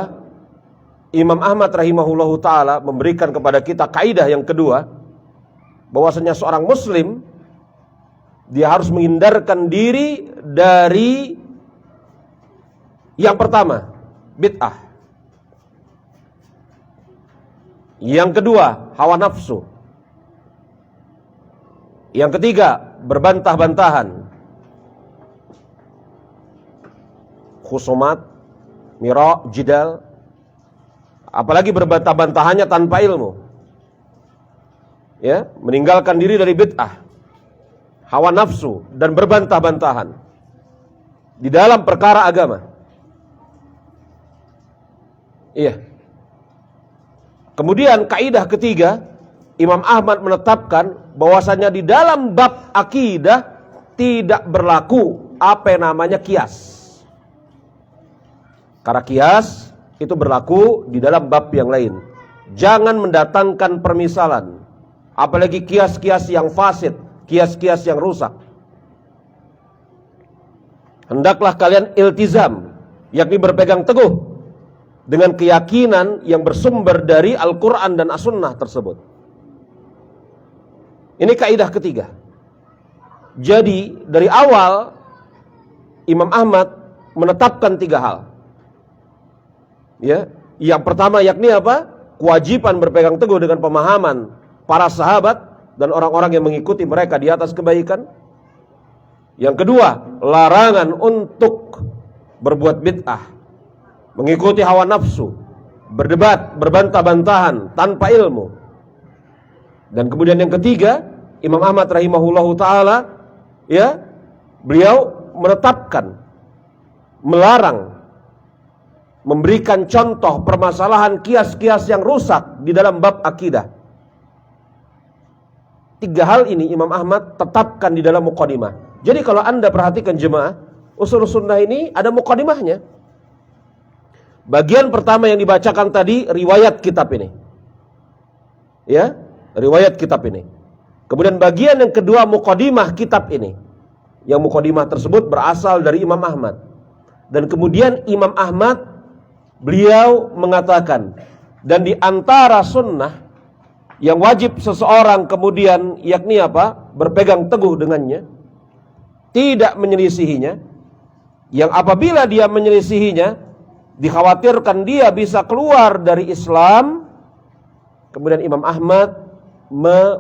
Imam Ahmad rahimahullahu taala memberikan kepada kita kaidah yang kedua, bahwasanya seorang muslim dia harus menghindarkan diri dari yang pertama, bid'ah. Yang kedua, hawa nafsu. Yang ketiga, berbantah-bantahan. Khusumat, mira, jidal. Apalagi berbantah-bantahannya tanpa ilmu. Ya, meninggalkan diri dari bid'ah, hawa nafsu, dan berbantah-bantahan di dalam perkara agama. Iya. Kemudian kaidah ketiga, Imam Ahmad menetapkan bahwasanya di dalam bab akidah tidak berlaku apa yang namanya kias. Karena kias itu berlaku di dalam bab yang lain. Jangan mendatangkan permisalan, apalagi kias-kias yang fasid, kias-kias yang rusak. Hendaklah kalian iltizam, yakni berpegang teguh dengan keyakinan yang bersumber dari Al-Quran dan As-Sunnah tersebut. Ini kaidah ketiga. Jadi dari awal Imam Ahmad menetapkan tiga hal. Ya, yang pertama yakni apa? Kewajiban berpegang teguh dengan pemahaman para sahabat dan orang-orang yang mengikuti mereka di atas kebaikan. Yang kedua, larangan untuk berbuat bid'ah, mengikuti hawa nafsu, berdebat, berbantah-bantahan tanpa ilmu. Dan kemudian yang ketiga, Imam Ahmad rahimahullahu taala, ya, beliau menetapkan, melarang memberikan contoh permasalahan kias-kias yang rusak di dalam bab akidah. Tiga hal ini Imam Ahmad tetapkan di dalam muqaddimah. Jadi kalau Anda perhatikan jemaah, usul sunnah ini ada muqaddimahnya. Bagian pertama yang dibacakan tadi riwayat kitab ini. Ya, riwayat kitab ini. Kemudian bagian yang kedua muqaddimah kitab ini. Yang muqaddimah tersebut berasal dari Imam Ahmad. Dan kemudian Imam Ahmad beliau mengatakan, dan di antara sunnah yang wajib seseorang kemudian yakni apa? Berpegang teguh dengannya, tidak menyelisihinya. Yang apabila dia menyelisihinya, dikhawatirkan dia bisa keluar dari Islam. Kemudian Imam Ahmad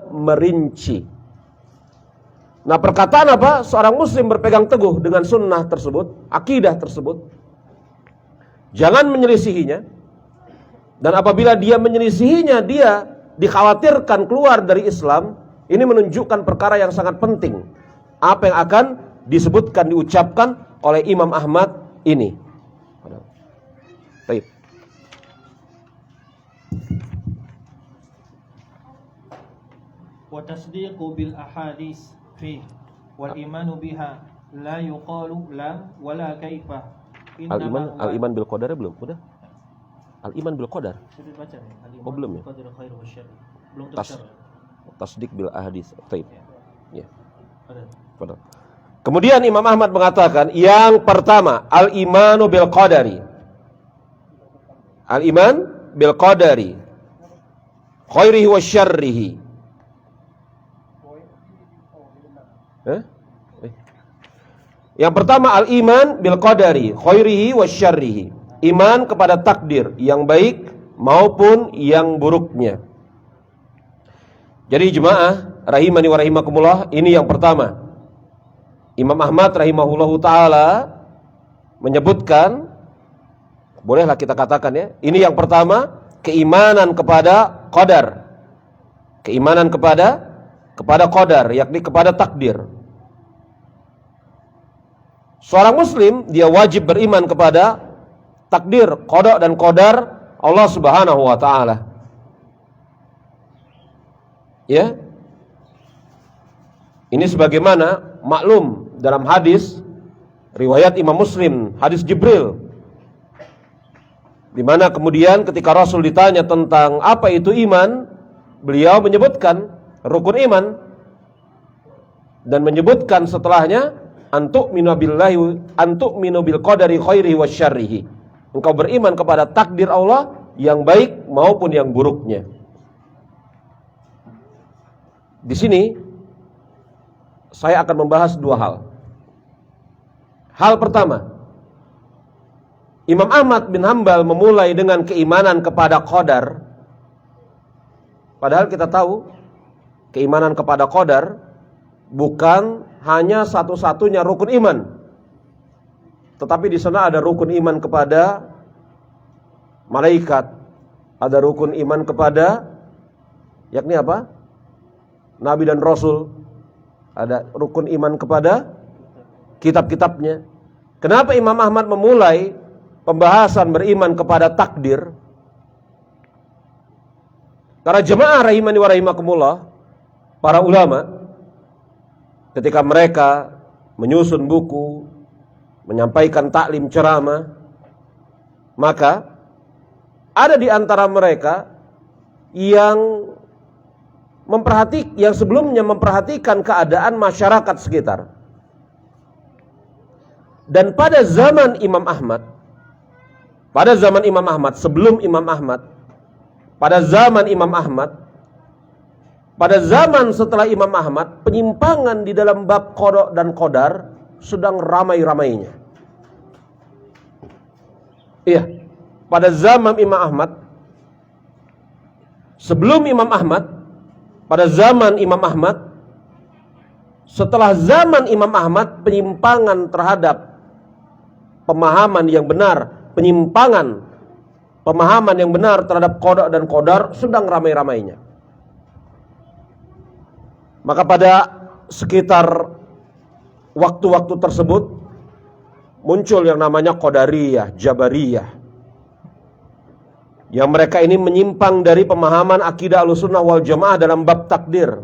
merinci. Nah, perkataan apa? Seorang muslim berpegang teguh dengan sunnah tersebut, akidah tersebut, jangan menyelisihinya. Dan apabila dia menyelisihinya, dia dikhawatirkan keluar dari Islam. Ini menunjukkan perkara yang sangat penting, apa yang akan disebutkan, diucapkan oleh Imam Ahmad ini. Baik. Wa tasdiqu bil ahadits fi wal imanu biha la yuqalu la wala kaifa. Al-iman bil qadar belum? Udah? Al-iman bil qadar. Sudah baca nih. Al-iman Oh, belum ya? bil qadar khairu wasyarr. Belum tersyarah. Tasdik bil ahadits. Baik. Ya. Ada. Benar. Kemudian Imam Ahmad mengatakan yang pertama al-imanu bil qadari. Al-iman bil qadari khairihi wa syarrihi. Yang pertama al-iman bil qadari khairihi wa syarrihi. Iman kepada takdir yang baik maupun yang buruknya. Jadi jemaah rahimani wa rahimakumullah, ini yang pertama. Imam Ahmad rahimahullahu ta'ala menyebutkan, bolehlah kita katakan ya, ini yang pertama, keimanan kepada qadar. Keimanan kepada qadar, yakni kepada takdir. Seorang muslim, dia wajib beriman kepada takdir, qada dan qadar Allah subhanahu wa ta'ala. Ya. Ini sebagaimana maklum dalam hadis riwayat Imam Muslim, hadis Jibril, di mana kemudian ketika Rasul ditanya tentang apa itu iman, beliau menyebutkan rukun iman dan menyebutkan setelahnya antu'minu billahi antu'minu bil qadari khairihi wasyarrihi. Engkau beriman kepada takdir Allah yang baik maupun yang buruknya. Di sini saya akan membahas dua hal. Hal pertama, Imam Ahmad bin Hanbal memulai dengan keimanan kepada qadar. Padahal kita tahu keimanan kepada qadar bukan hanya satu-satunya rukun iman. Tetapi di sana ada rukun iman kepada malaikat, ada rukun iman kepada yakni apa? Nabi dan Rasul, ada rukun iman kepada kitab-kitabnya. Kenapa Imam Ahmad memulai pembahasan beriman kepada takdir? Karena jemaah rahimani wa rahimakumullah, para ulama ketika mereka menyusun buku, menyampaikan taklim ceramah, maka ada di antara mereka yang sebelumnya memperhatikan keadaan masyarakat sekitar. Dan pada zaman Imam Ahmad, sebelum Imam Ahmad, pada zaman Imam Ahmad, pada zaman setelah Imam Ahmad, penyimpangan di dalam bab qada dan qadar sedang ramai-ramainya. Iya, pada zaman Imam Ahmad, sebelum Imam Ahmad, pada zaman Imam Ahmad, setelah zaman Imam Ahmad, penyimpangan terhadap pemahaman yang benar, pemahaman yang benar terhadap qada dan qadar sedang ramai-ramainya. Maka pada sekitar waktu-waktu tersebut muncul yang namanya qadariyah, jabariyah, yang mereka ini menyimpang dari pemahaman akidah Ahlussunnah wal Jamaah dalam bab takdir.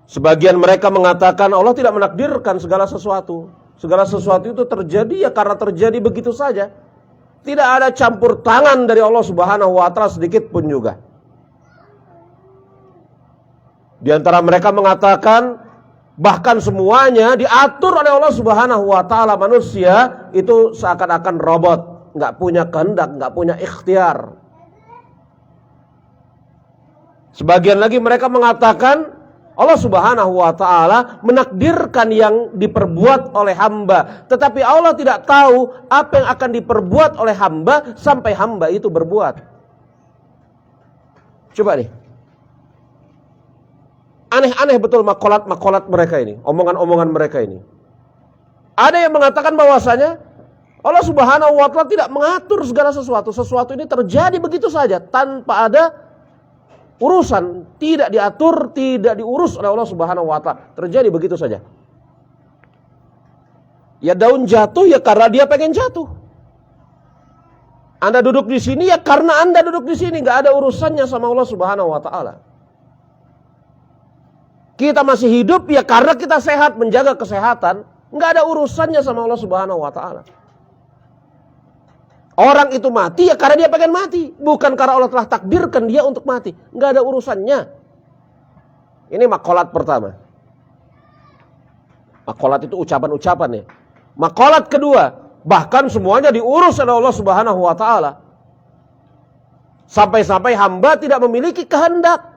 Sebagian mereka mengatakan Allah tidak menakdirkan segala sesuatu. Segala sesuatu itu terjadi ya karena terjadi begitu saja. Tidak ada campur tangan dari Allah Subhanahu wa ta'ala sedikit pun juga. Di antara mereka mengatakan bahkan semuanya diatur oleh Allah Subhanahu wa ta'ala. Manusia itu seakan-akan robot, nggak punya kehendak, nggak punya ikhtiar. Sebagian lagi mereka mengatakan Allah Subhanahu wa ta'ala menakdirkan yang diperbuat oleh hamba, tetapi Allah tidak tahu apa yang akan diperbuat oleh hamba sampai hamba itu berbuat. Coba nih, aneh-aneh betul makolat mereka ini, omongan-omongan mereka ini. Ada yang mengatakan bahwasanya Allah Subhanahu wa ta'ala tidak mengatur segala sesuatu. Sesuatu ini terjadi begitu saja tanpa ada urusan, tidak diatur, tidak diurus oleh Allah Subhanahu wa ta'ala. Terjadi begitu saja. Ya daun jatuh ya karena dia pengen jatuh. Anda duduk di sini ya karena Anda duduk di sini, nggak ada urusannya sama Allah Subhanahu wa taala. Kita masih hidup ya karena kita sehat, menjaga kesehatan, nggak ada urusannya sama Allah Subhanahu wa taala. Orang itu mati ya karena dia pengen mati, bukan karena Allah telah takdirkan dia untuk mati. Nggak ada urusannya. Ini maqalat pertama. Maqalat itu ucapan-ucapan ya. Maqalat kedua, bahkan semuanya diurus oleh Allah Subhanahu wa taala. Sampai-sampai hamba tidak memiliki kehendak.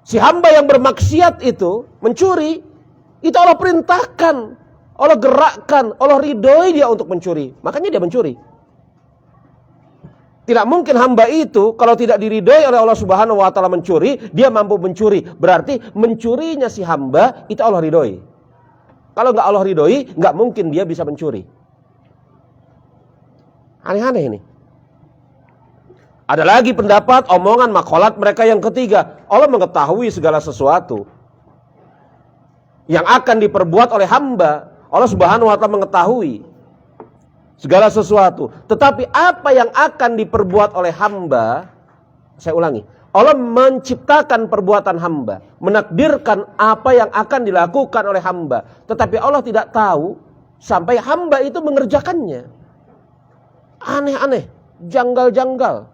Si hamba yang bermaksiat itu, mencuri, itu Allah perintahkan, Allah gerakkan, Allah ridhoi dia untuk mencuri. Makanya dia mencuri. Tidak mungkin hamba itu kalau tidak diridhoi oleh Allah Subhanahu wa taala mencuri, dia mampu mencuri. Berarti mencurinya si hamba itu Allah ridhoi. Kalau nggak Allah ridhoi, nggak mungkin dia bisa mencuri. Aneh-aneh ini. Ada lagi pendapat, omongan, maqalat mereka yang ketiga. Allah mengetahui segala sesuatu yang akan diperbuat oleh hamba. Allah Subhanahu wa taala mengetahui segala sesuatu. Tetapi apa yang akan diperbuat oleh hamba, saya ulangi, Allah menciptakan perbuatan hamba, menakdirkan apa yang akan dilakukan oleh hamba. Tetapi Allah tidak tahu sampai hamba itu mengerjakannya. Aneh-aneh, janggal-janggal.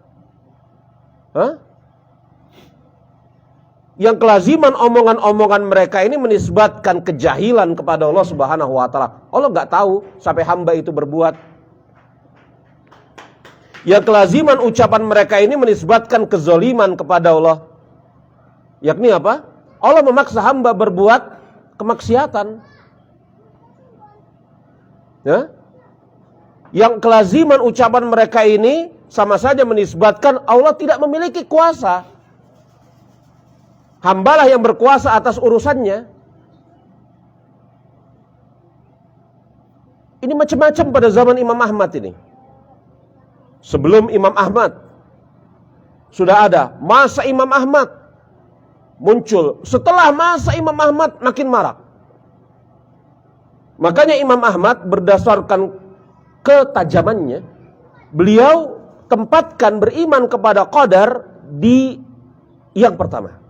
Yang kelaziman omongan-omongan mereka ini menisbatkan kejahilan kepada Allah Subhanahu wa taala. Allah nggak tahu sampai hamba itu berbuat. Yang kelaziman ucapan mereka ini menisbatkan kezoliman kepada Allah. Yakni apa? Allah memaksa hamba berbuat kemaksiatan. Ya? Yang kelaziman ucapan mereka ini sama saja menisbatkan Allah tidak memiliki kuasa. Hambalah yang berkuasa atas urusannya. Ini macam-macam pada zaman Imam Ahmad ini. Sebelum Imam Ahmad sudah ada, masa Imam Ahmad muncul. Setelah masa Imam Ahmad makin marak. Makanya Imam Ahmad berdasarkan ketajamannya, beliau tempatkan beriman kepada qadar di yang pertama.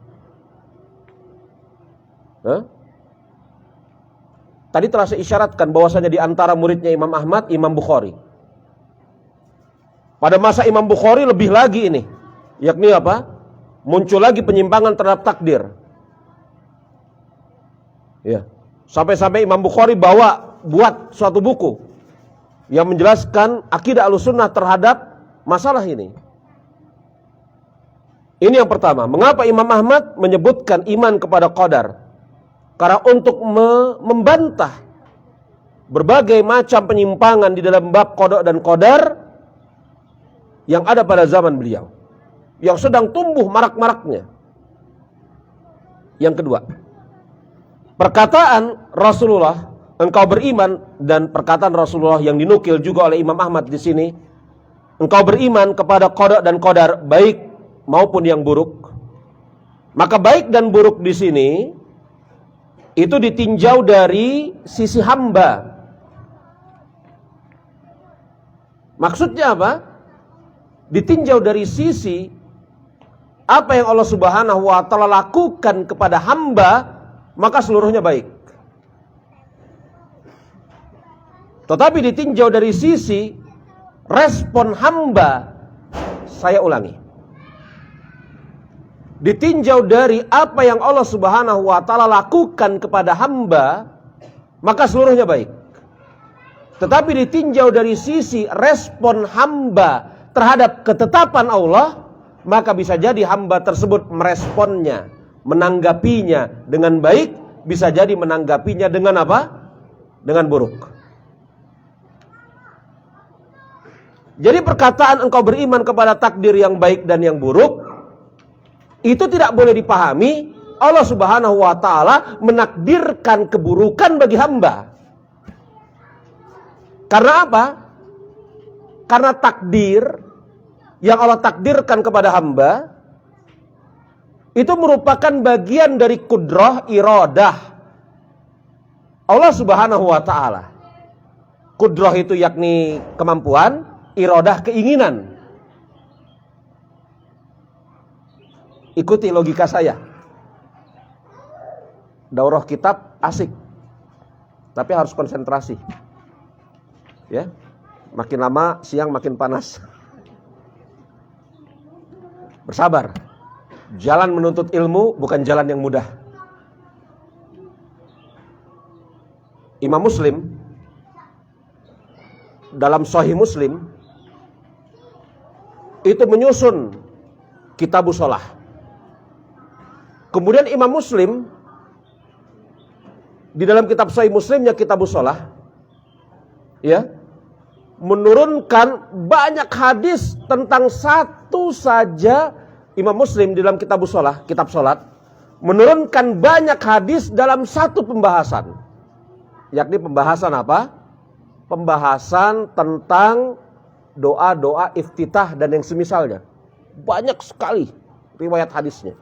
Tadi telah saya isyaratkan bahwasanya di antara muridnya Imam Ahmad, Imam Bukhari. Pada masa Imam Bukhari lebih lagi ini. Yakni apa? Muncul lagi penyimpangan terhadap takdir. Ya. Sampai-sampai Imam Bukhari buat suatu buku yang menjelaskan akidah Ahlussunnah terhadap masalah ini. Ini yang pertama. Mengapa Imam Ahmad menyebutkan iman kepada qadar? Karena untuk membantah berbagai macam penyimpangan di dalam bab qada dan qadar yang ada pada zaman beliau, yang sedang tumbuh marak-maraknya. Yang kedua, perkataan Rasulullah, engkau beriman, dan perkataan Rasulullah yang dinukil juga oleh Imam Ahmad di sini, engkau beriman kepada qada dan qadar baik maupun yang buruk. Maka baik dan buruk di sini itu ditinjau dari sisi hamba. Maksudnya apa? Ditinjau dari sisi apa yang Allah Subhanahu wa taala lakukan kepada hamba, maka seluruhnya baik. Tetapi ditinjau dari sisi respon hamba, saya ulangi. Ditinjau dari apa yang Allah Subhanahu wa taala lakukan kepada hamba, maka seluruhnya baik. Tetapi ditinjau dari sisi respon hamba terhadap ketetapan Allah, maka bisa jadi hamba tersebut meresponnya, menanggapinya dengan baik, bisa jadi menanggapinya dengan apa? Dengan buruk. Jadi perkataan engkau beriman kepada takdir yang baik dan yang buruk, itu tidak boleh dipahami Allah Subhanahu wa taala menakdirkan keburukan bagi hamba. Karena apa? Karena takdir yang Allah takdirkan kepada hamba itu merupakan bagian dari kudrah iradah. Allah Subhanahu wa taala. Qudrah itu yakni kemampuan, iradah keinginan. Ikuti logika saya. Daurah kitab asik. Tapi harus konsentrasi. Ya. Makin lama siang makin panas. Bersabar. Jalan menuntut ilmu bukan jalan yang mudah. Imam Muslim dalam Sahih Muslim itu menyusun Kitabus Shalah. Kemudian Imam Muslim di dalam kitab Sahih Muslimnya Kitabus Shalah ya, menurunkan banyak hadis tentang satu saja. Imam Muslim di dalam Kitabus Shalah, kitab salat, menurunkan banyak hadis dalam satu pembahasan. Yakni pembahasan apa? Pembahasan tentang doa-doa iftitah dan yang semisalnya. Banyak sekali riwayat hadisnya.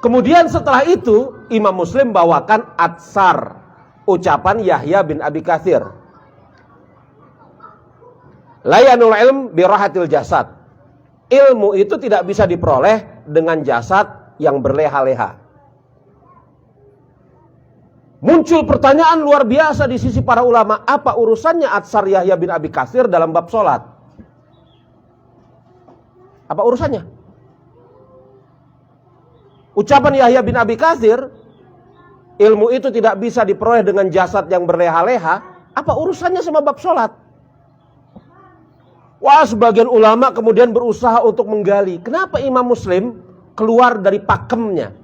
Kemudian setelah itu Imam Muslim bawakan atsar, ucapan Yahya bin Abi Katsir. Layanul ilm birahatil jasad. Ilmu itu tidak bisa diperoleh dengan jasad yang berleha-leha. Muncul pertanyaan luar biasa di sisi para ulama, apa urusannya atsar Yahya bin Abi Katsir dalam bab salat? Apa urusannya? Ucapan Yahya bin Abi Katsir, ilmu itu tidak bisa diperoleh dengan jasad yang berleha-leha, apa urusannya sama bab salat? Wah, sebagian ulama kemudian berusaha untuk menggali, kenapa Imam Muslim keluar dari pakemnya?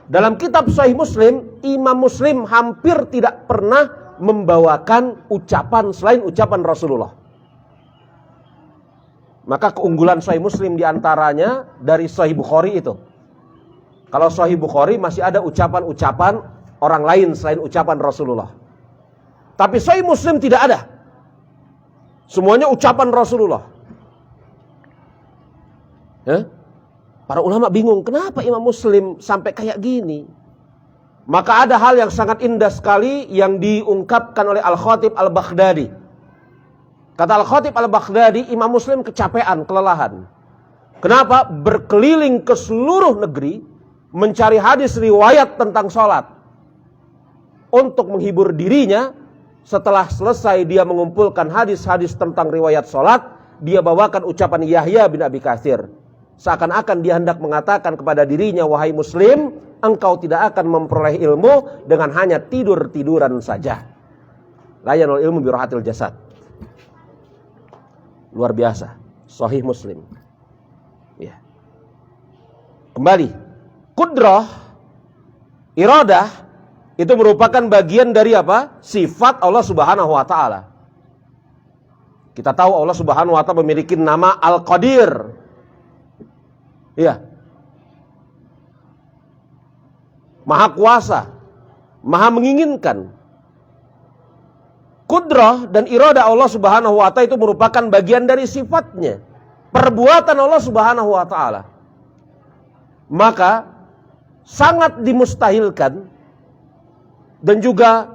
Dalam kitab Sahih Muslim, Imam Muslim hampir tidak pernah membawakan ucapan selain ucapan Rasulullah. Maka keunggulan Sahih Muslim diantaranya dari Sahih Bukhari itu. Kalau Sahih Bukhari masih ada ucapan-ucapan orang lain selain ucapan Rasulullah. Tapi Sahih Muslim tidak ada. Semuanya ucapan Rasulullah. Ya? Para ulama bingung, kenapa Imam Muslim sampai kayak gini? Maka ada hal yang sangat indah sekali yang diungkapkan oleh Al-Khatib Al-Baghdadi. Kata Al-Khatib Al-Baghdadi, Imam Muslim kecapean, kelelahan. Kenapa? Berkeliling ke seluruh negeri mencari hadis riwayat tentang sholat. Untuk menghibur dirinya, setelah selesai dia mengumpulkan hadis-hadis tentang riwayat sholat, dia bawakan ucapan Yahya bin Abi Katsir. Seakan-akan dia hendak mengatakan kepada dirinya, wahai Muslim, engkau tidak akan memperoleh ilmu dengan hanya tidur-tiduran saja. Layanul ilmu birahatil jasad. Luar biasa. Sahih Muslim. Ya. Kembali. Qudrah, iradah, itu merupakan bagian dari apa? Sifat Allah Subhanahu wa taala. Kita tahu Allah Subhanahu wa taala memiliki nama Al-Qadir. Iya. Maha kuasa, maha menginginkan. Qudrah dan iradah Allah Subhanahu wa taala itu merupakan bagian dari sifatnya, perbuatan Allah Subhanahu wa taala. Maka sangat dimustahilkan dan juga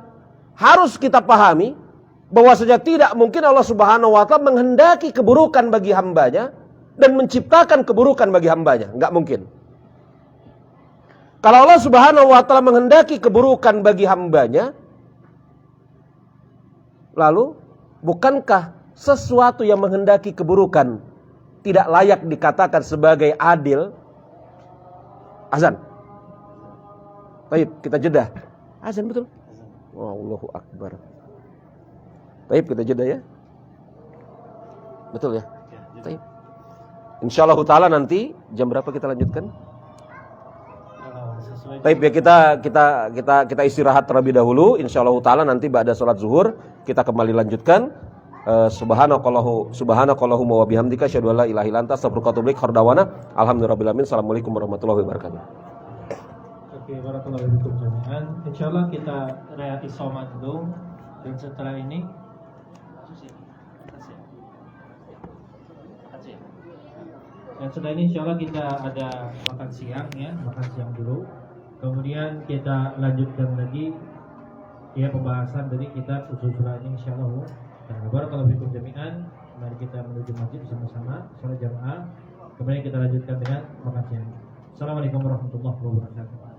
harus kita pahami bahwasanya tidak mungkin Allah Subhanahu wa taala menghendaki keburukan bagi hambanya dan menciptakan keburukan bagi hambanya. Enggak mungkin. Kalau Allah Subhanahu wa taala menghendaki keburukan bagi hambanya, lalu bukankah sesuatu yang menghendaki keburukan tidak layak dikatakan sebagai adil? Azan. Baik, kita jeda. Azan betul? Allahu Akbar. Baik, kita jeda ya. Betul ya? Baik. Insyaallah taala nanti jam berapa kita lanjutkan? Baik ya, kita istirahat terlebih dahulu. Insyaallah taala nanti ba'da salat zuhur kita kembali lanjutkan. Subhanakallahumma wa bihamdika asyhadu an la ilaha illa anta astaghfiruka wa atubu ilaik. Khardwana. Alhamdulillahirabbil alamin. Assalamualaikum warahmatullahi wabarakatuh. Oke, barakallahu fikum jami'an. Insyaallah kita rehat isomat dulu dan setelah ini dan setelah ini insyaallah kita ada makan siang ya, makan siang dulu. Kemudian kita lanjutkan lagi ya pembahasan dari kitab usul surah ini insyaallah. Barakallahu fikum jami'an. Mari kita menuju masjid bersama-sama salat jamaah. Kemudian kita lanjutkan dengan makan siang. Assalamualaikum warahmatullahi wabarakatuh.